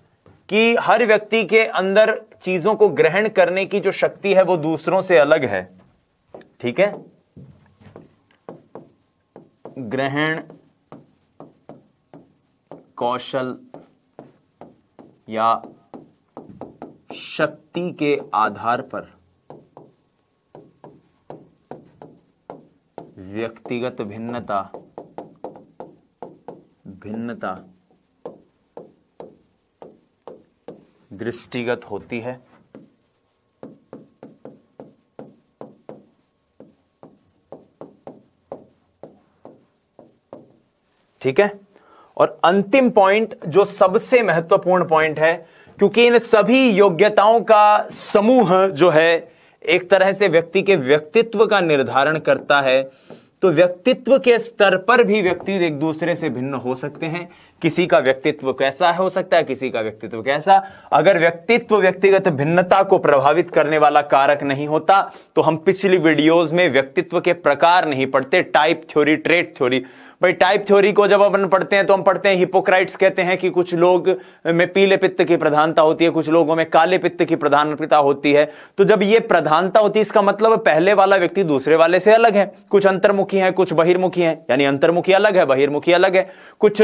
कि हर व्यक्ति के अंदर चीजों को ग्रहण करने की जो शक्ति है वो दूसरों से अलग है। ठीक है। ग्रहण कौशल या शक्ति के आधार पर व्यक्तिगत भिन्नता दृष्टिगत होती है। ठीक है। और अंतिम पॉइंट जो सबसे महत्वपूर्ण पॉइंट है, क्योंकि इन सभी योग्यताओं का समूह जो है एक तरह से व्यक्ति के व्यक्तित्व का निर्धारण करता है, तो व्यक्तित्व के स्तर पर भी व्यक्ति एक दूसरे से भिन्न हो सकते हैं। किसी का व्यक्तित्व कैसा हो सकता है, किसी का व्यक्तित्व कैसा। अगर व्यक्तित्व व्यक्तिगत भिन्नता को प्रभावित करने वाला कारक नहीं होता तो हम पिछली वीडियोस में व्यक्तित्व के प्रकार नहीं पढ़ते, टाइप थ्योरी, ट्रेट थ्योरी। भाई टाइप थ्योरी को जब अपन पढ़ते हैं तो हम पढ़ते हैं, हिपोक्राइट्स कहते हैं कि कुछ लोग में पीले पित्त की प्रधानता होती है, कुछ लोगों में काले पित्त की प्रधानता होती है। तो जब ये प्रधानता होती है इसका मतलब पहले वाला व्यक्ति दूसरे वाले से अलग है। कुछ अंतर्मुखी है, कुछ बहिर्मुखी है, यानी अंतर्मुखी अलग है, बहिर्मुखी अलग है। कुछ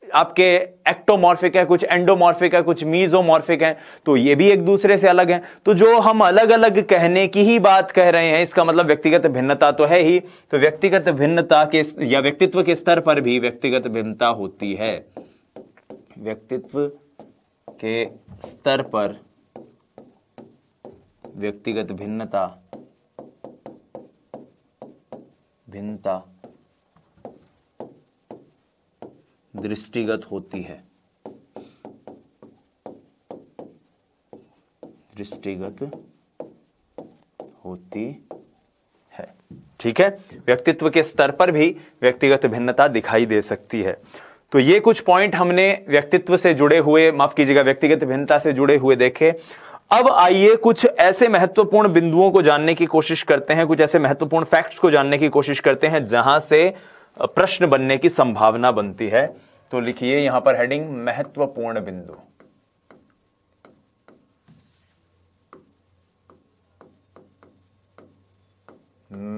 आपके एक्टोमॉर्फिक है, कुछ एंडोमॉर्फिक है, कुछ मीजोमॉर्फिक है, तो ये भी एक दूसरे से अलग है। तो जो हम अलग अलग कहने की ही बात कह रहे हैं इसका मतलब व्यक्तिगत भिन्नता तो है ही। तो व्यक्तिगत भिन्नता के या व्यक्तित्व के स्तर पर भी व्यक्तिगत भिन्नता होती है। व्यक्तित्व के स्तर पर व्यक्तिगत भिन्नता दृष्टिगत होती है, दृष्टिगत होती है। ठीक है, व्यक्तित्व के स्तर पर भी व्यक्तिगत भिन्नता दिखाई दे सकती है। तो ये कुछ पॉइंट हमने व्यक्तित्व से जुड़े हुए, माफ कीजिएगा, व्यक्तिगत भिन्नता से जुड़े हुए देखे। अब आइए कुछ ऐसे महत्वपूर्ण बिंदुओं को जानने की कोशिश करते हैं, कुछ ऐसे महत्वपूर्ण फैक्ट्स को जानने की कोशिश करते हैं जहां से प्रश्न बनने की संभावना बनती है। तो लिखिए यहां पर हेडिंग महत्वपूर्ण बिंदु।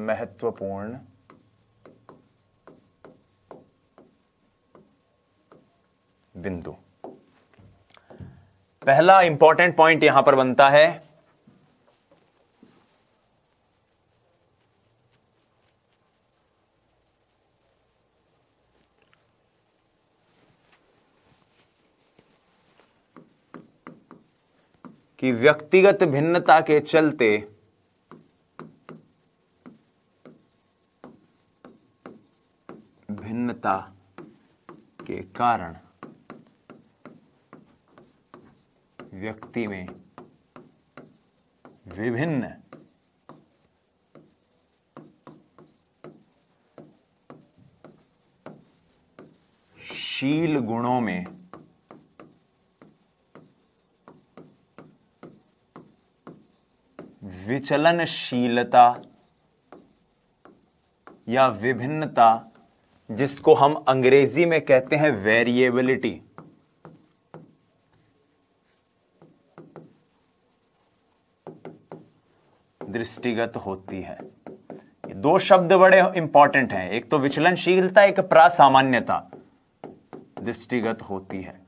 महत्वपूर्ण बिंदु। पहला इंपॉर्टेंट पॉइंट यहां पर बनता है कि व्यक्तिगत भिन्नता के चलते भिन्नता के कारण व्यक्ति में विभिन्न शील गुणों में विचलनशीलता या विभिन्नता, जिसको हम अंग्रेजी में कहते हैं वेरिएबिलिटी, दृष्टिगत होती है। ये दो शब्द बड़े इंपॉर्टेंट हैं, एक तो विचलनशीलता, एक प्रासामान्यता। दृष्टिगत होती है।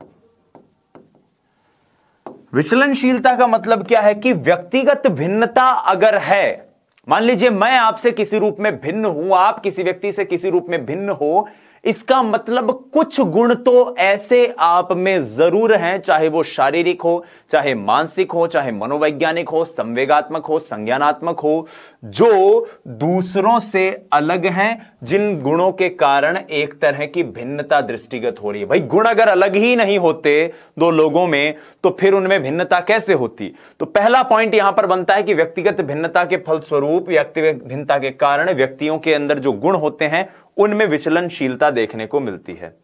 विचलनशीलता का मतलब क्या है कि व्यक्तिगत भिन्नता अगर है, मान लीजिए मैं आपसे किसी रूप में भिन्न हूं, आप किसी व्यक्ति से किसी रूप में भिन्न हो, इसका मतलब कुछ गुण तो ऐसे आप में जरूर हैं, चाहे वो शारीरिक हो, चाहे मानसिक हो, चाहे मनोवैज्ञानिक हो, संवेगात्मक हो, संज्ञानात्मक हो, जो दूसरों से अलग हैं, जिन गुणों के कारण एक तरह की भिन्नता दृष्टिगत हो रही है। भाई गुण अगर अलग ही नहीं होते दो लोगों में तो फिर उनमें भिन्नता कैसे होती। तो पहला पॉइंट यहां पर बनता है कि व्यक्तिगत भिन्नता के फलस्वरूप, व्यक्तिगत भिन्नता के कारण व्यक्तियों के अंदर जो गुण होते हैं उनमें विचलनशीलता देखने को मिलती है।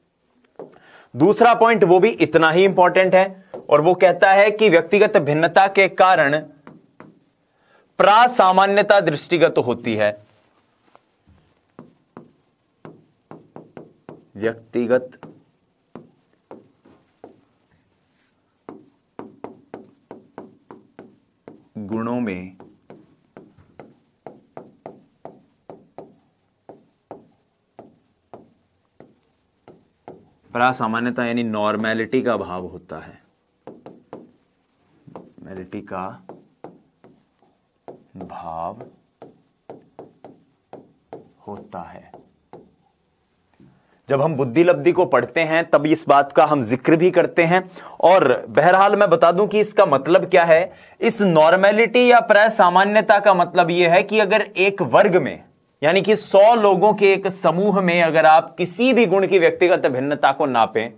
दूसरा पॉइंट वो भी इतना ही इंपॉर्टेंट है और वो कहता है कि व्यक्तिगत भिन्नता के कारण प्रासामान्यता दृष्टिगत होती है। व्यक्तिगत गुणों में प्रासामान्यता यानी नॉर्मैलिटी का भाव होता है, नॉर्मैलिटी का भाव होता है। जब हम बुद्धि लब्धि को पढ़ते हैं तब इस बात का हम जिक्र भी करते हैं, और बहरहाल मैं बता दूं कि इसका मतलब क्या है। इस नॉर्मैलिटी या प्रासामान्यता का मतलब यह है कि अगर एक वर्ग में, यानी कि 100 लोगों के एक समूह में अगर आप किसी भी गुण की व्यक्तिगत भिन्नता को नापें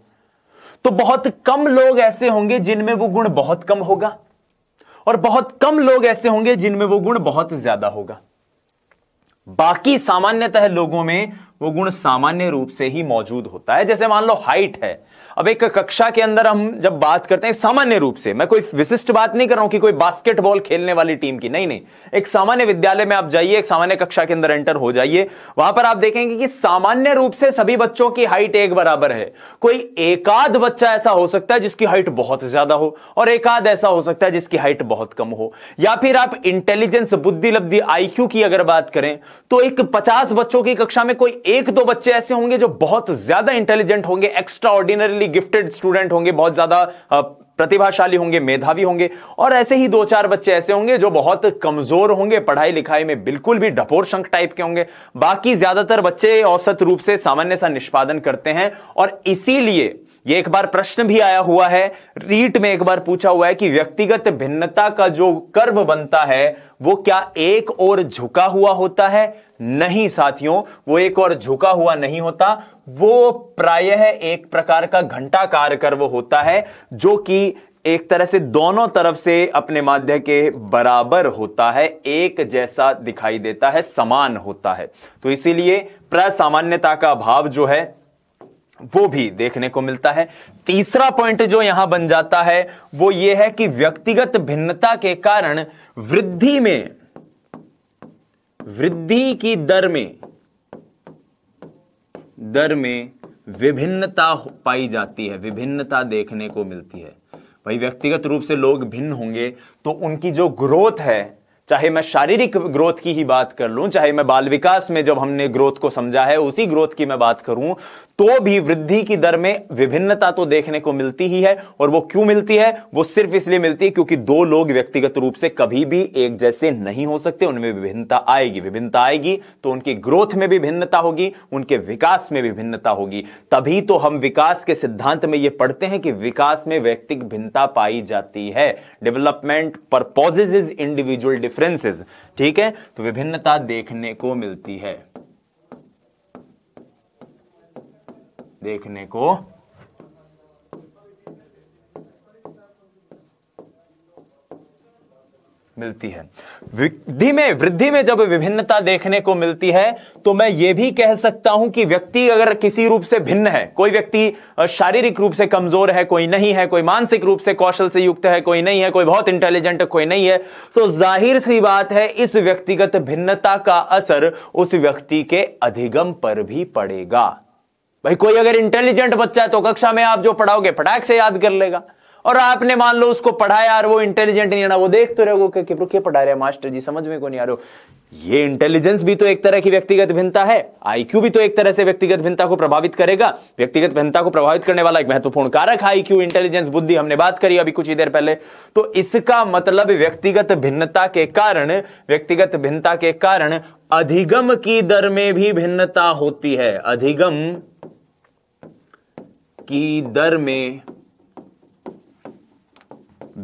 तो बहुत कम लोग ऐसे होंगे जिनमें वो गुण बहुत कम होगा और बहुत कम लोग ऐसे होंगे जिनमें वो गुण बहुत ज्यादा होगा। बाकी सामान्यतः लोगों में वो गुण सामान्य रूप से ही मौजूद होता है। जैसे मान लो हाइट है, अब एक कक्षा के अंदर हम जब बात करते हैं सामान्य रूप से, मैं कोई विशिष्ट बात नहीं कर रहा हूं कि कोई बास्केटबॉल खेलने वाली टीम की, नहीं, एक सामान्य विद्यालय में आप जाइए, एक सामान्य कक्षा के अंदर एंटर हो जाइए, वहां पर आप देखेंगे कि सामान्य रूप से सभी बच्चों की हाइट एक बराबर है। कोई एकाध बच्चा ऐसा हो सकता है जिसकी हाइट बहुत ज्यादा हो, और एकाध ऐसा हो सकता है जिसकी हाइट बहुत कम हो। या फिर आप इंटेलिजेंस, बुद्धि लब्धि, आईक्यू की अगर बात करें तो एक 50 बच्चों की कक्षा में कोई एक दो बच्चे ऐसे होंगे जो बहुत ज्यादा इंटेलिजेंट होंगे, एक्स्ट्रा ऑर्डिनरी गिफ्टेड स्टूडेंट होंगे, बहुत ज्यादा प्रतिभाशाली होंगे, मेधावी होंगे, और ऐसे ही दो चार बच्चे ऐसे होंगे जो बहुत कमजोर होंगे, पढ़ाई लिखाई में बिल्कुल भी ढपोर शंख टाइप के होंगे। बाकी ज्यादातर बच्चे औसत रूप से सामान्य सा निष्पादन करते हैं। और इसीलिए ये एक बार प्रश्न भी आया हुआ है, रीट में एक बार पूछा हुआ है कि व्यक्तिगत भिन्नता का जो कर्व बनता है वो क्या एक और झुका हुआ होता है? नहीं साथियों, वो एक और झुका हुआ नहीं होता, वो प्रायः एक प्रकार का घंटाकार कर्व होता है जो कि एक तरह से दोनों तरफ से अपने माध्य के बराबर होता है, एक जैसा दिखाई देता है, समान होता है। तो इसीलिए प्रसामान्यता का भाव जो है वो भी देखने को मिलता है। तीसरा पॉइंट जो यहां बन जाता है वो ये है कि व्यक्तिगत भिन्नता के कारण वृद्धि की दर में विभिन्नता पाई जाती है, विभिन्नता देखने को मिलती है। भाई व्यक्तिगत रूप से लोग भिन्न होंगे तो उनकी जो ग्रोथ है, चाहे मैं शारीरिक ग्रोथ की ही बात कर लूं, चाहे मैं बाल विकास में जब हमने ग्रोथ को समझा है उसी ग्रोथ की मैं बात करूं, तो भी वृद्धि की दर में विभिन्नता तो देखने को मिलती ही है। और वो क्यों मिलती है? वो सिर्फ इसलिए मिलती है क्योंकि दो लोग व्यक्तिगत रूप से कभी भी एक जैसे नहीं हो सकते, उनमें विभिन्नता आएगी तो उनकी ग्रोथ में भी भिन्नता होगी, उनके विकास में भी भिन्नता होगी। तभी तो हम विकास के सिद्धांत में यह पढ़ते हैं कि विकास में व्यक्तिगत भिन्नता पाई जाती है। डेवलपमेंट परपोजेज इंडिविजुअल डिफरेंसेस, ठीक है, तो विभिन्नता देखने को मिलती है, देखने को मिलती है। वृद्धि में जब विभिन्नता देखने को मिलती है तो मैं यह भी कह सकता हूं कि व्यक्ति अगर किसी रूप से भिन्न है, कोई व्यक्ति शारीरिक रूप से कमजोर है, कोई नहीं है, कोई मानसिक रूप से कौशल से युक्त है, कोई नहीं है, कोई बहुत इंटेलिजेंट है, कोई नहीं है, तो जाहिर सी बात है इस व्यक्तिगत भिन्नता का असर उस व्यक्ति के अधिगम पर भी पड़ेगा। भाई कोई अगर इंटेलिजेंट बच्चा है तो कक्षा में आप जो पढ़ाओगे फटाक से याद कर लेगा, और आपने मान लो उसको पढ़ाया और वो इंटेलिजेंट नहीं है ना, वो देख तो रहोगे कि क्या पढ़ा रहे मास्टर जी, समझ में को नहीं आ रहे हो। ये इंटेलिजेंस भी तो एक तरह की व्यक्तिगत भिन्नता है, आईक्यू भी तो एक तरह से व्यक्तिगत भिन्नता को प्रभावित करेगा। व्यक्तिगत भिन्नता को प्रभावित करने वाला एक महत्वपूर्ण कारक है आईक्यू, इंटेलिजेंस, बुद्धि, हमने बात करी अभी कुछ ही देर पहले। तो इसका मतलब व्यक्तिगत भिन्नता के कारण अधिगम की दर में भी भिन्नता होती है, अधिगम की दर में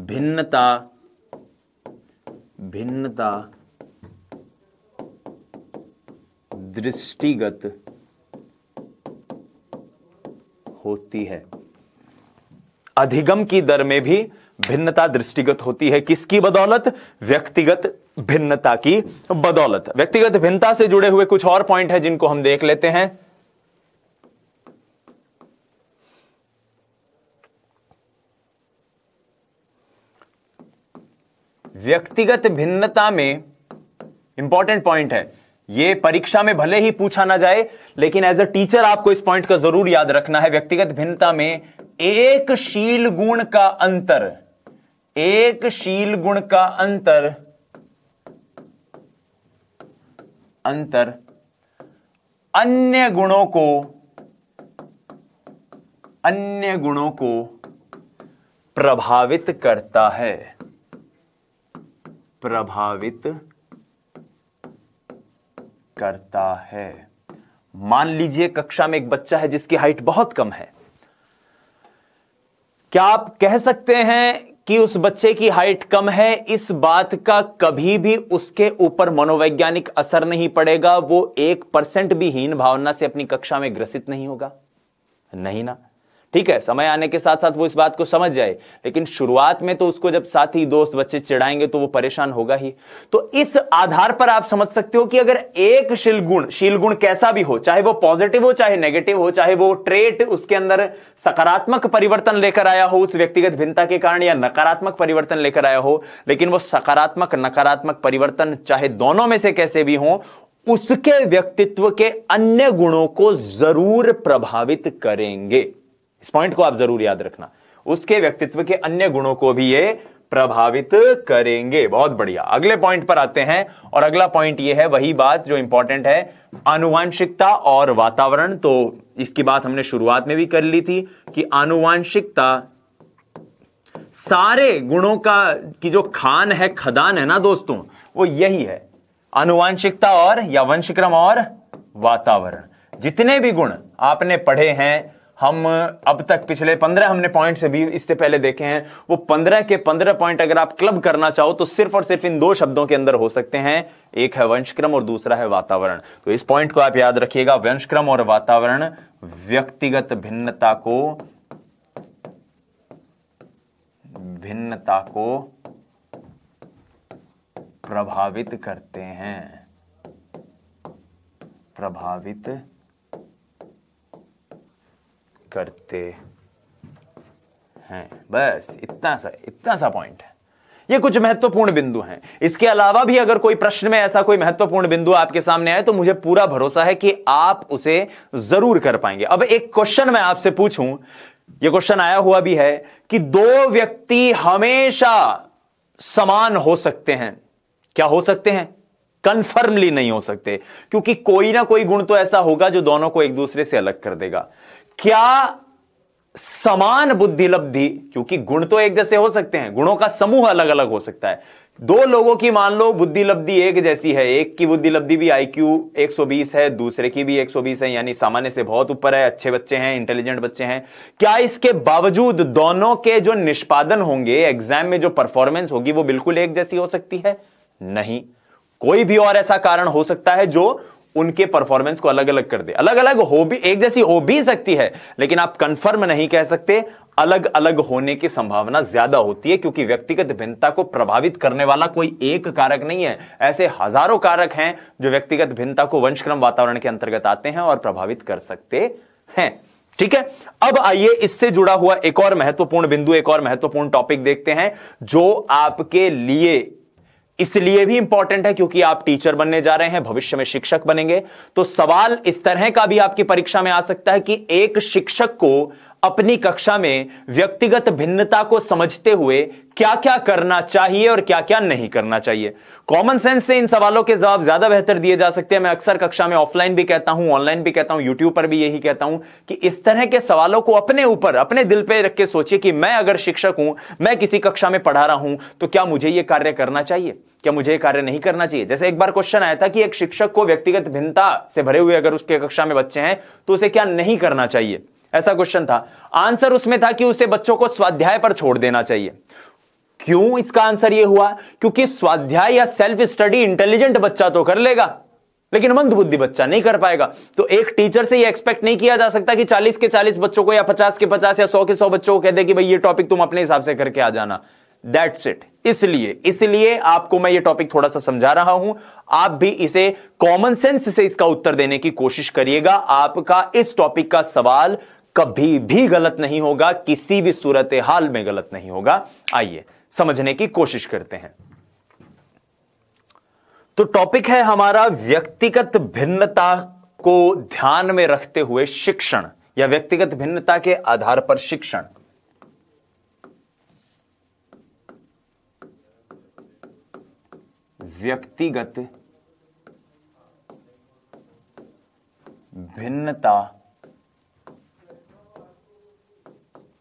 भिन्नता दृष्टिगत होती है। अधिगम की दर में भी भिन्नता दृष्टिगत होती है, किसकी बदौलत? व्यक्तिगत भिन्नता की बदौलत। व्यक्तिगत भिन्नता से जुड़े हुए कुछ और पॉइंट है जिनको हम देख लेते हैं। व्यक्तिगत भिन्नता में इंपॉर्टेंट पॉइंट है, यह परीक्षा में भले ही पूछा ना जाए लेकिन एज अ टीचर आपको इस पॉइंट का जरूर याद रखना है। व्यक्तिगत भिन्नता में एक शील गुण का अंतर अन्य गुणों को प्रभावित करता है। मान लीजिए कक्षा में एक बच्चा है जिसकी हाइट बहुत कम है, क्या आप कह सकते हैं कि उस बच्चे की हाइट कम है, इस बात का कभी भी उसके ऊपर मनोवैज्ञानिक असर नहीं पड़ेगा, वो 1% भी हीन भावना से अपनी कक्षा में ग्रसित नहीं होगा? नहीं ना। ठीक है, समय आने के साथ साथ वो इस बात को समझ जाए, लेकिन शुरुआत में तो उसको जब साथी दोस्त बच्चे चिढ़ाएंगे तो वो परेशान होगा ही। तो इस आधार पर आप समझ सकते हो कि अगर एक शील गुण कैसा भी हो, चाहे वो पॉजिटिव हो चाहे नेगेटिव हो, चाहे वो ट्रेट उसके अंदर सकारात्मक परिवर्तन लेकर आया हो उस व्यक्तिगत भिन्नता के कारण या नकारात्मक परिवर्तन लेकर आया हो, लेकिन वो सकारात्मक नकारात्मक परिवर्तन चाहे दोनों में से कैसे भी हो, उसके व्यक्तित्व के अन्य गुणों को जरूर प्रभावित करेंगे। इस पॉइंट को आप जरूर याद रखना, उसके व्यक्तित्व के अन्य गुणों को भी ये प्रभावित करेंगे। बहुत बढ़िया, अगले पॉइंट पर आते हैं और अगला पॉइंट ये है वही बात जो इंपॉर्टेंट है, आनुवांशिकता और वातावरण। तो इसकी बात हमने शुरुआत में भी कर ली थी कि आनुवांशिकता सारे गुणों का की जो खान है, खदान है ना दोस्तों, वो यही है, आनुवांशिकता और या वंशक्रम और वातावरण। जितने भी गुण आपने पढ़े हैं, हम अब तक पिछले 15 हमने पॉइंट से भी इससे पहले देखे हैं, वो 15 के 15 पॉइंट अगर आप क्लब करना चाहो तो सिर्फ और सिर्फ इन दो शब्दों के अंदर हो सकते हैं, एक है वंशक्रम और दूसरा है वातावरण। तो इस पॉइंट को आप याद रखिएगा, वंशक्रम और वातावरण भिन्नता को प्रभावित करते हैं, बस इतना सा पॉइंट है। ये कुछ महत्वपूर्ण बिंदु हैं। इसके अलावा भी अगर कोई प्रश्न में ऐसा कोई महत्वपूर्ण बिंदु आपके सामने आए तो मुझे पूरा भरोसा है कि आप उसे जरूर कर पाएंगे। अब एक क्वेश्चन मैं आपसे पूछूं, यह क्वेश्चन आया हुआ भी है कि दो व्यक्ति हमेशा समान हो सकते हैं, क्या हो सकते हैं? कन्फर्मली नहीं हो सकते, क्योंकि कोई ना कोई गुण तो ऐसा होगा जो दोनों को एक दूसरे से अलग कर देगा। क्या समान बुद्धि लब्धि, क्योंकि गुण तो एक जैसे हो सकते हैं, गुणों का समूह अलग अलग हो सकता है। दो लोगों की मान लो बुद्धि लब्धि एक जैसी है, एक की बुद्धि लब्धि भी IQ 120 है, दूसरे की भी 120 है, यानी सामान्य से बहुत ऊपर है, अच्छे बच्चे हैं, इंटेलिजेंट बच्चे हैं। क्या इसके बावजूद दोनों के जो निष्पादन होंगे, एग्जाम में जो परफॉर्मेंस होगी, वो बिल्कुल एक जैसी हो सकती है? नहीं, कोई भी और ऐसा कारण हो सकता है जो उनके परफॉर्मेंस को अलग अलग कर दे। अलग अलग हो भी, एक जैसी हो भी सकती है, लेकिन आप कंफर्म नहीं कह सकते। अलग अलग होने की संभावना ज्यादा होती है, क्योंकि व्यक्तिगत भिन्नता को प्रभावित करने वाला कोई एक कारक नहीं है, ऐसे हजारों कारक हैं जो व्यक्तिगत भिन्नता को वंशक्रम वातावरण के अंतर्गत आते हैं और प्रभावित कर सकते हैं। ठीक है, अब आइए इससे जुड़ा हुआ एक और महत्वपूर्ण बिंदु, एक और महत्वपूर्ण टॉपिक देखते हैं, जो आपके लिए इसलिए भी इंपॉर्टेंट है क्योंकि आप टीचर बनने जा रहे हैं, भविष्य में शिक्षक बनेंगे। तो सवाल इस तरह का भी आपकी परीक्षा में आ सकता है कि एक शिक्षक को अपनी कक्षा में व्यक्तिगत भिन्नता को समझते हुए क्या क्या करना चाहिए और क्या क्या नहीं करना चाहिए। कॉमन सेंस से इन सवालों के जवाब ज्यादा बेहतर दिए जा सकते हैं। मैं अक्सर कक्षा में ऑफलाइन भी कहता हूं, ऑनलाइन भी कहता हूं, यूट्यूब पर भी यही कहता हूं कि इस तरह के सवालों को अपने ऊपर, अपने दिल पे रख के सोचिए कि मैं अगर शिक्षक हूं, मैं किसी कक्षा में पढ़ा रहा हूं, तो क्या मुझे यह कार्य करना चाहिए, क्या मुझे कार्य नहीं करना चाहिए। जैसे एक बार क्वेश्चन आया था कि एक शिक्षक को व्यक्तिगत भिन्नता से भरे हुए अगर उसके कक्षा में बच्चे हैं तो उसे क्या नहीं करना चाहिए, ऐसा क्वेश्चन था। आंसर उसमें था कि उसे बच्चों को स्वाध्याय पर छोड़ देना चाहिए। क्यों? इसका आंसर यह हुआ क्योंकि स्वाध्याय या सेल्फ स्टडी इंटेलिजेंट बच्चा तो कर लेगा, लेकिन मंदबुद्धि बच्चा नहीं कर पाएगा। तो एक टीचर से यह एक्सपेक्ट नहीं किया जा सकता कि 40 के 40 बच्चों को या 50 के 50 या 100 के 100 बच्चों को कह दे कि भाई ये टॉपिक तुम अपने हिसाब से करके आ जाना। That's it. इसलिए आपको मैं ये टॉपिक थोड़ा सा समझा रहा हूं, आप भी इसे कॉमन सेंस से इसका उत्तर देने की कोशिश करिएगा। आपका इस टॉपिक का सवाल कभी भी गलत नहीं होगा, किसी भी सूरत हाल में गलत नहीं होगा। आइए समझने की कोशिश करते हैं। तो टॉपिक है हमारा व्यक्तिगत भिन्नता को ध्यान में रखते हुए शिक्षण, या व्यक्तिगत भिन्नता के आधार पर शिक्षण। व्यक्तिगत भिन्नता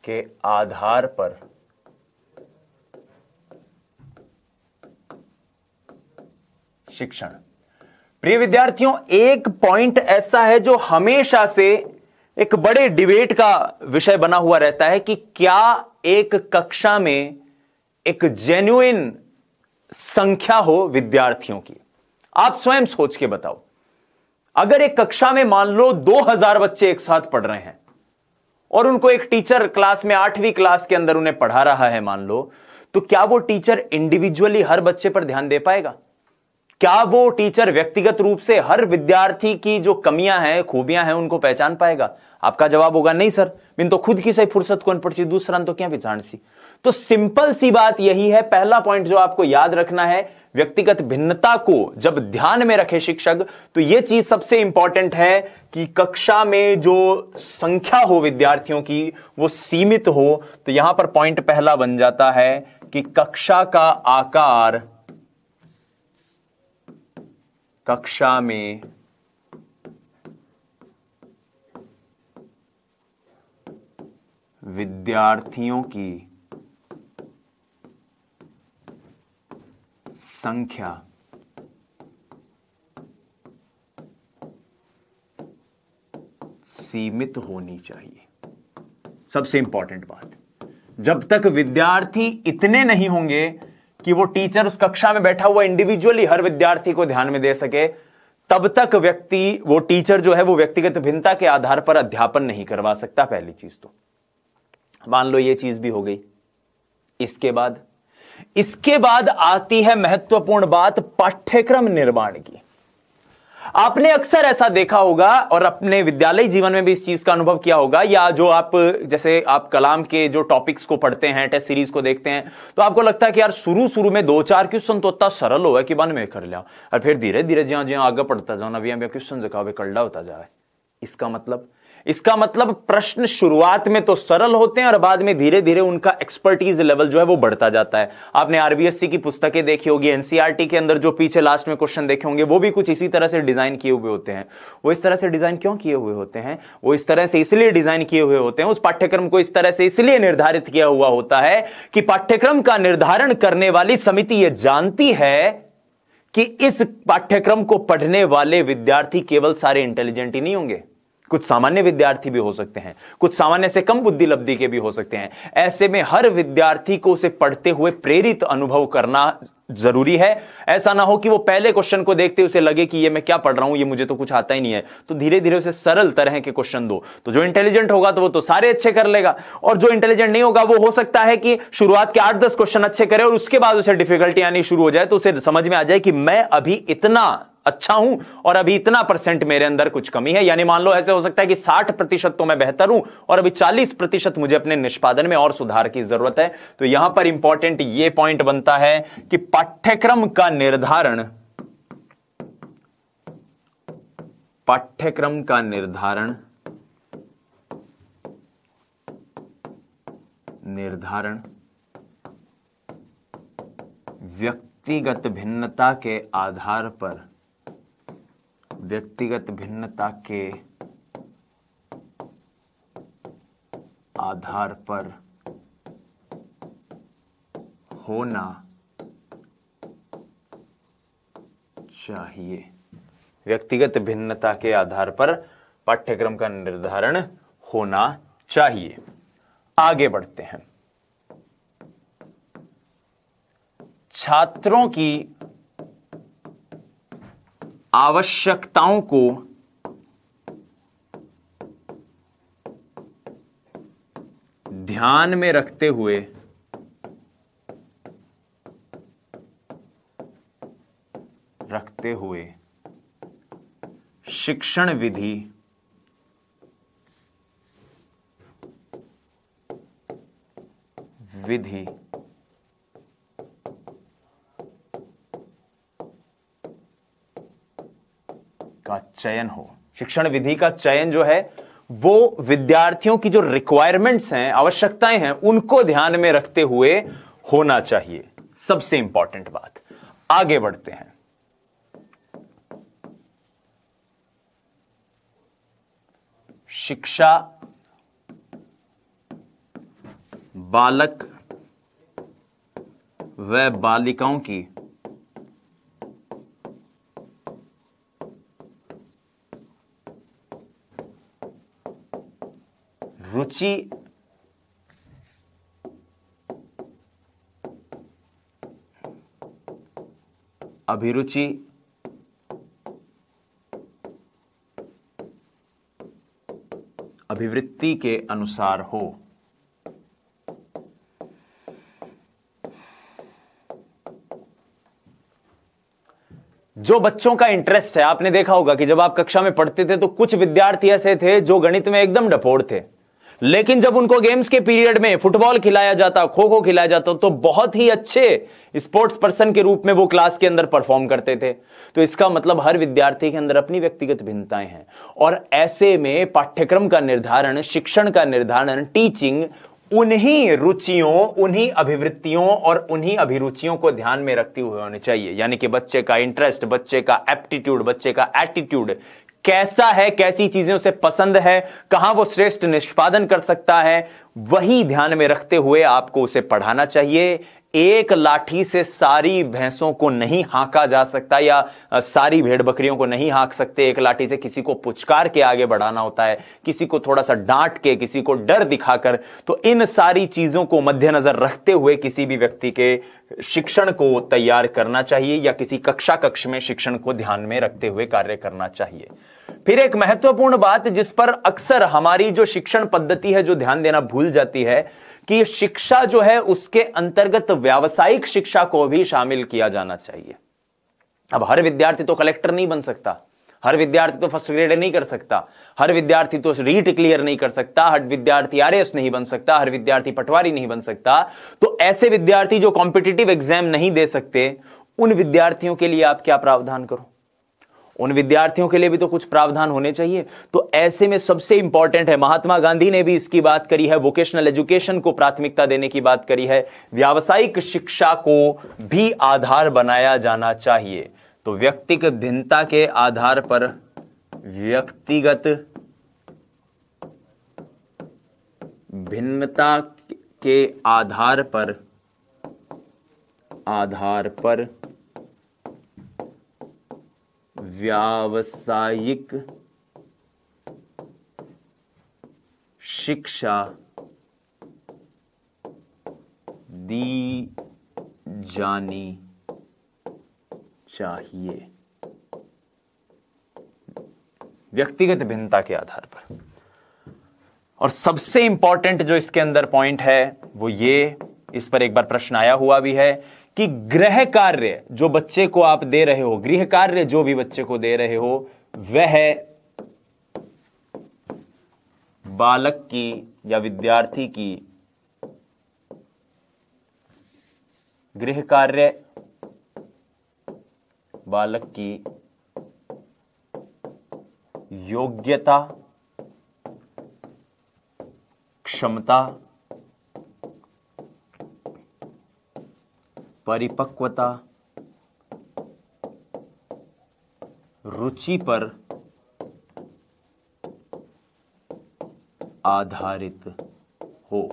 के आधार पर शिक्षण। प्रिय विद्यार्थियों, एक पॉइंट ऐसा है जो हमेशा से एक बड़े डिबेट का विषय बना हुआ रहता है कि क्या एक कक्षा में एक जेन्युइन संख्या हो विद्यार्थियों की। आप स्वयं सोच के बताओ, अगर एक कक्षा में मान लो 2000 बच्चे एक साथ पढ़ रहे हैं और उनको एक टीचर क्लास में 8वीं क्लास के अंदर उन्हें पढ़ा रहा है मान लो, तो क्या वो टीचर इंडिविजुअली हर बच्चे पर ध्यान दे पाएगा? क्या वो टीचर व्यक्तिगत रूप से हर विद्यार्थी की जो कमियां हैं, खूबियां हैं, उनको पहचान पाएगा? आपका जवाब होगा नहीं सर, बिन तो खुद की सही फुर्सत कौन पड़ती, दूसरा तो क्या पहचान सी। तो सिंपल सी बात यही है, पहला पॉइंट जो आपको याद रखना है, व्यक्तिगत भिन्नता को जब ध्यान में रखे शिक्षक, तो यह चीज सबसे इंपॉर्टेंट है कि कक्षा में जो संख्या हो विद्यार्थियों की वो सीमित हो। तो यहां पर पॉइंट पहला बन जाता है कि कक्षा का आकार, कक्षा में विद्यार्थियों की संख्या सीमित होनी चाहिए। सबसे इंपॉर्टेंट बात, जब तक विद्यार्थी इतने नहीं होंगे कि वो टीचर उस कक्षा में बैठा हुआ इंडिविजुअली हर विद्यार्थी को ध्यान में दे सके, तब तक वो टीचर जो है वो व्यक्तिगत भिन्नता के आधार पर अध्यापन नहीं करवा सकता। पहली चीज तो मान लो ये चीज भी हो गई। इसके बाद आती है महत्वपूर्ण बात, पाठ्यक्रम निर्माण की। आपने अक्सर ऐसा देखा होगा और अपने विद्यालय जीवन में भी इस चीज का अनुभव किया होगा, या जो आप जैसे आप कलाम के जो टॉपिक्स को पढ़ते हैं, टेस्ट सीरीज को देखते हैं, तो आपको लगता है कि यार शुरू में 2-4 क्वेश्चन तो इतना सरल हो है कि मन में कर लिया, और फिर धीरे धीरे ज्यां ज्यां आगे पढ़ता जाओ नवी क्वेश्चन जगह कल्डा होता जा रहा है। इसका मतलब प्रश्न शुरुआत में तो सरल होते हैं और बाद में धीरे धीरे उनका एक्सपर्टीज लेवल जो है वो बढ़ता जाता है। आपने आरबीएससी की पुस्तकें देखी होगी, एनसीईआरटी के अंदर जो पीछे लास्ट में क्वेश्चन देखे होंगे, वो भी कुछ इसी तरह से डिजाइन किए हुए होते हैं। वो इस तरह से डिजाइन क्यों किए हुए होते हैं? वो इस तरह से इसलिए डिजाइन किए हुए होते हैं, उस पाठ्यक्रम को इस तरह से इसलिए निर्धारित किया हुआ होता है कि पाठ्यक्रम का निर्धारण करने वाली समिति यह जानती है कि इस पाठ्यक्रम को पढ़ने वाले विद्यार्थी केवल सारे इंटेलिजेंट ही नहीं होंगे, कुछ सामान्य विद्यार्थी भी हो सकते हैं, कुछ सामान्य से कम बुद्धि लब्धि के भी हो सकते हैं। ऐसे में हर विद्यार्थी को उसे पढ़ते हुए प्रेरित अनुभव करना जरूरी है। ऐसा ना हो कि वो पहले क्वेश्चन को देखते उसे लगे कि ये मैं क्या पढ़ रहा हूं, ये मुझे तो कुछ आता ही नहीं है। तो धीरे धीरे उसे सरल तरह के क्वेश्चन दो, तो जो इंटेलिजेंट होगा तो वो तो सारे अच्छे कर लेगा, और जो इंटेलिजेंट नहीं होगा वो हो सकता है कि शुरुआत के 8-10 क्वेश्चन अच्छे करे और उसके बाद उसे डिफिकल्टी आनी शुरू हो जाए, तो उसे समझ में आ जाए कि मैं अभी इतना अच्छा हूं और अभी इतना % मेरे अंदर कुछ कमी है। यानी मान लो ऐसे हो सकता है कि 60% तो मैं बेहतर हूं और अभी 40% मुझे अपने निष्पादन में और सुधार की जरूरत है। तो यहां पर इंपॉर्टेंट ये पॉइंट बनता है कि पाठ्यक्रम का निर्धारण व्यक्तिगत भिन्नता के आधार पर होना चाहिए। व्यक्तिगत भिन्नता के आधार पर पाठ्यक्रम का निर्धारण होना चाहिए। आगे बढ़ते हैं। छात्रों की आवश्यकताओं को ध्यान में रखते हुए शिक्षण विधि का चयन हो। शिक्षण विधि का चयन जो है वो विद्यार्थियों की जो रिक्वायरमेंट्स हैं, आवश्यकताएं हैं, उनको ध्यान में रखते हुए होना चाहिए। सबसे इंपॉर्टेंट बात। आगे बढ़ते हैं। शिक्षा बालक व बालिकाओं की रुचि अभिरुचि अभिवृत्ति के अनुसार हो। जो बच्चों का इंटरेस्ट है, आपने देखा होगा कि जब आप कक्षा में पढ़ते थे तो कुछ विद्यार्थी ऐसे थे जो गणित में एकदम डपोड़ थे, लेकिन जब उनको गेम्स के पीरियड में फुटबॉल खिलाया जाता, खो खो खिलाया जाता, तो बहुत ही अच्छे स्पोर्ट्स पर्सन के रूप में वो क्लास के अंदर परफॉर्म करते थे। तो इसका मतलब हर विद्यार्थी के अंदर अपनी व्यक्तिगत भिन्नताएं हैं, और ऐसे में पाठ्यक्रम का निर्धारण, शिक्षण का निर्धारण, टीचिंग उन्हीं रुचियों, उन्हीं अभिवृत्तियों और उन्हीं अभिरुचियों को ध्यान में रखते हुए होने चाहिए। यानी कि बच्चे का इंटरेस्ट, बच्चे का एप्टीट्यूड, बच्चे का एटीट्यूड कैसा है, कैसी चीजें उसे पसंद है, कहां वो श्रेष्ठ निष्पादन कर सकता है, वही ध्यान में रखते हुए आपको उसे पढ़ाना चाहिए। एक लाठी से सारी भैंसों को नहीं हाँका जा सकता, या सारी भेड़ बकरियों को नहीं हाँक सकते। एक लाठी से किसी को पुचकार के आगे बढ़ाना होता है, किसी को थोड़ा सा डांट के, किसी को डर दिखाकर। तो इन सारी चीजों को मद्देनजर रखते हुए किसी भी व्यक्ति के शिक्षण को तैयार करना चाहिए, या किसी कक्ष में शिक्षण को ध्यान में रखते हुए कार्य करना चाहिए। फिर एक महत्वपूर्ण बात जिस पर अक्सर हमारी जो शिक्षण पद्धति है जो ध्यान देना भूल जाती है, कि शिक्षा जो है उसके अंतर्गत व्यावसायिक शिक्षा को भी शामिल किया जाना चाहिए। अब हर विद्यार्थी तो कलेक्टर नहीं बन सकता, हर विद्यार्थी तो फर्स्ट ग्रेड नहीं कर सकता, हर विद्यार्थी तो रीट क्लियर नहीं कर सकता, हर विद्यार्थी आरएएस नहीं बन सकता, हर विद्यार्थी पटवारी नहीं बन सकता। तो ऐसे विद्यार्थी जो कॉम्पिटिटिव एग्जाम नहीं दे सकते, उन विद्यार्थियों के लिए आप क्या प्रावधान करो? उन विद्यार्थियों के लिए भी तो कुछ प्रावधान होने चाहिए। तो ऐसे में सबसे इंपॉर्टेंट है, महात्मा गांधी ने भी इसकी बात करी है, वोकेशनल एजुकेशन को प्राथमिकता देने की बात करी है, व्यावसायिक शिक्षा को भी आधार बनाया जाना चाहिए। तो व्यक्तिगत भिन्नता के आधार पर, व्यक्तिगत भिन्नता के आधार पर व्यावसायिक शिक्षा दी जानी चाहिए, व्यक्तिगत भिन्नता के आधार पर। और सबसे इंपॉर्टेंट जो इसके अंदर पॉइंट है वो ये, इस पर एक बार प्रश्न आया हुआ भी है, कि गृह कार्य जो बच्चे को आप दे रहे हो, गृह कार्य जो भी बच्चे को दे रहे हो, वह बालक की या विद्यार्थी की, गृह कार्य बालक की योग्यता, क्षमता, परिपक्वता, रुचि पर आधारित हो।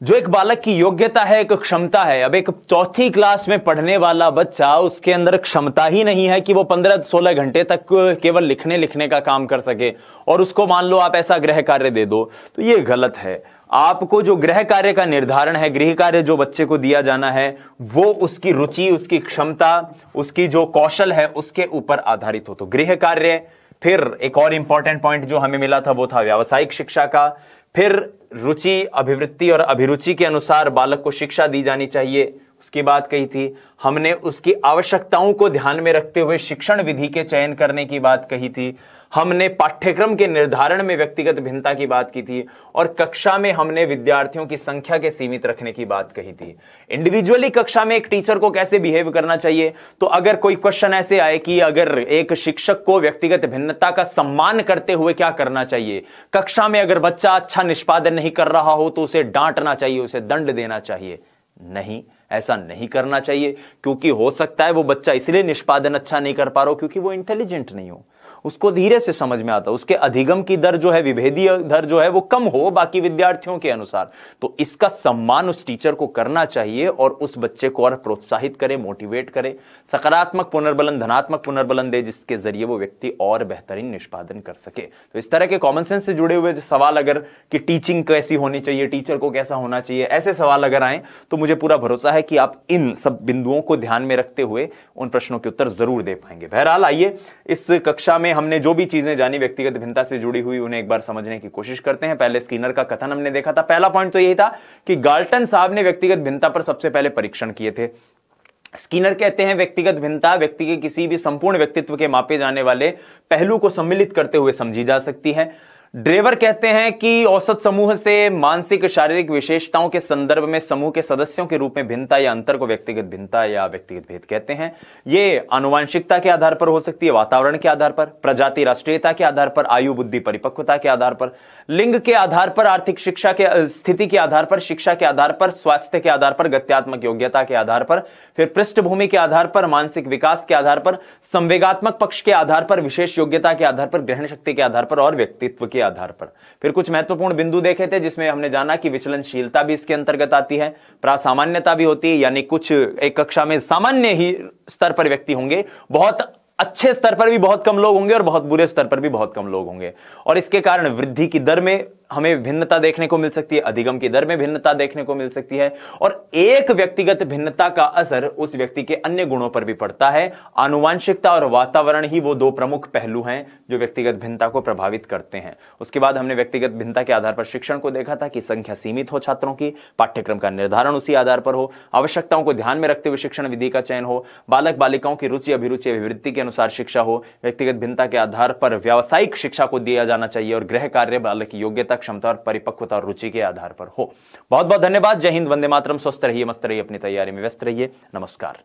जो एक बालक की योग्यता है, एक क्षमता है। अब एक चौथी क्लास में पढ़ने वाला बच्चा, उसके अंदर क्षमता ही नहीं है कि वो 15-16 घंटे तक केवल लिखने का काम कर सके, और उसको मान लो आप ऐसा गृह कार्य दे दो, तो ये गलत है। आपको जो गृह कार्य का निर्धारण है, गृह कार्य जो बच्चे को दिया जाना है, वो उसकी रुचि, उसकी क्षमता, उसकी जो कौशल है, उसके ऊपर आधारित हो। तो गृह कार्य। फिर एक और इंपॉर्टेंट पॉइंट जो हमें मिला था वो था व्यावसायिक शिक्षा का। फिर रुचि, अभिवृत्ति और अभिरुचि के अनुसार बालक को शिक्षा दी जानी चाहिए, उसकी बात कही थी हमने। उसकी आवश्यकताओं को ध्यान में रखते हुए शिक्षण विधि के चयन करने की बात कही थी हमने। पाठ्यक्रम के निर्धारण में व्यक्तिगत भिन्नता की बात की थी, और कक्षा में हमने विद्यार्थियों की संख्या के सीमित रखने की बात कही थी। इंडिविजुअली कक्षा में एक टीचर को कैसे बिहेव करना चाहिए, तो अगर कोई क्वेश्चन ऐसे आए कि अगर एक शिक्षक को व्यक्तिगत भिन्नता का सम्मान करते हुए क्या करना चाहिए, कक्षा में अगर बच्चा अच्छा निष्पादन नहीं कर रहा हो तो उसे डांटना चाहिए, उसे दंड देना चाहिए? नहीं, ऐसा नहीं करना चाहिए, क्योंकि हो सकता है वो बच्चा इसलिए निष्पादन अच्छा नहीं कर पा रहा हो क्योंकि वो इंटेलिजेंट नहीं हो, उसको धीरे से समझ में आता, उसके अधिगम की दर जो है, विभेदीय दर जो है वो कम हो बाकी विद्यार्थियों के अनुसार। तो इसका सम्मान उस टीचर को करना चाहिए और उस बच्चे को और प्रोत्साहित करे, मोटिवेट करे, सकारात्मक पुनर्बलन, धनात्मक पुनर्बलन दे, जिसके जरिए वो व्यक्ति और बेहतरीन निष्पादन कर सके। तो इस तरह के कॉमन सेंस से जुड़े हुए सवाल अगर कि टीचिंग कैसी होनी चाहिए, टीचर को कैसा होना चाहिए, ऐसे सवाल अगर आए तो मुझे पूरा भरोसा है कि आप इन सब बिंदुओं को ध्यान में रखते हुए उन प्रश्नों के उत्तर जरूर दे पाएंगे। बहरहाल आइए इस कक्षा में में हमने जो भी चीजें जानी व्यक्तिगत भिन्नता से जुड़ी हुई, उन्हें एक बार समझने की कोशिश करते हैं। पहले स्किनर का कथन हमने देखा था। पहला पॉइंट तो यही था कि गाल्टन साहब ने व्यक्तिगत भिन्नता पर सबसे पहले परीक्षण किए थे। स्किनर कहते हैं व्यक्तिगत भिन्नता व्यक्ति के किसी भी संपूर्ण व्यक्तित्व के मापे जाने वाले पहलू को सम्मिलित करते हुए समझी जा सकती है। ड्रेवर कहते हैं कि औसत समूह से मानसिक शारीरिक विशेषताओं के संदर्भ में समूह के सदस्यों के रूप में भिन्नता या अंतर को व्यक्तिगत भिन्नता या व्यक्तिगत भेद कहते हैं। ये आनुवांशिकता के आधार पर हो सकती है, वातावरण के आधार पर, प्रजाति राष्ट्रीयता के आधार पर, आयु बुद्धि परिपक्वता के आधार पर, लिंग के आधार पर, आर्थिक शिक्षा के स्थिति के आधार पर, शिक्षा के आधार पर, स्वास्थ्य के आधार पर, गत्यात्मक योग्यता के आधार पर, फिर पृष्ठभूमि के आधार पर, मानसिक विकास के आधार पर, संवेगात्मक पक्ष के आधार पर, विशेष योग्यता के आधार पर, ग्रहण शक्ति के आधार पर और व्यक्तित्व के आधार पर। फिर कुछ महत्वपूर्ण बिंदु देखे थे जिसमें हमने जाना कि विचलनशीलता भी इसके अंतर्गत आती है, प्रासामान्यता भी होती है, यानी कुछ एक कक्षा में सामान्य ही स्तर पर व्यक्ति होंगे, बहुत अच्छे स्तर पर भी बहुत कम लोग होंगे और बहुत बुरे स्तर पर भी बहुत कम लोग होंगे, और इसके कारण वृद्धि की दर में हमें भिन्नता देखने को मिल सकती है, अधिगम की दर में भिन्नता देखने को मिल सकती है, और एक व्यक्तिगत भिन्नता का असर उस व्यक्ति के अन्य गुणों पर भी पड़ता है। आनुवांशिकता और वातावरण ही वो दो प्रमुख पहलू हैं जो व्यक्तिगत भिन्नता को प्रभावित करते हैं। उसके बाद हमने व्यक्तिगत भिन्नता के आधार पर शिक्षण को देखा था कि संख्या सीमित हो छात्रों की, पाठ्यक्रम का निर्धारण उसी आधार पर हो, आवश्यकताओं को ध्यान में रखते हुए शिक्षण विधि का चयन हो, बालक बालिकाओं की रुचि अभिरुचि अभिवृत्ति के अनुसार शिक्षा हो, व्यक्तिगत भिन्नता के आधार पर व्यावसायिक शिक्षा को दिया जाना चाहिए और गृह कार्य बालक की योग्यता, क्षमता और परिपक्वता और रुचि के आधार पर हो। बहुत बहुत धन्यवाद। जय हिंद, वंदे मातरम। स्वस्थ रहिए, मस्त रहिए, अपनी तैयारी में व्यस्त रहिए। नमस्कार।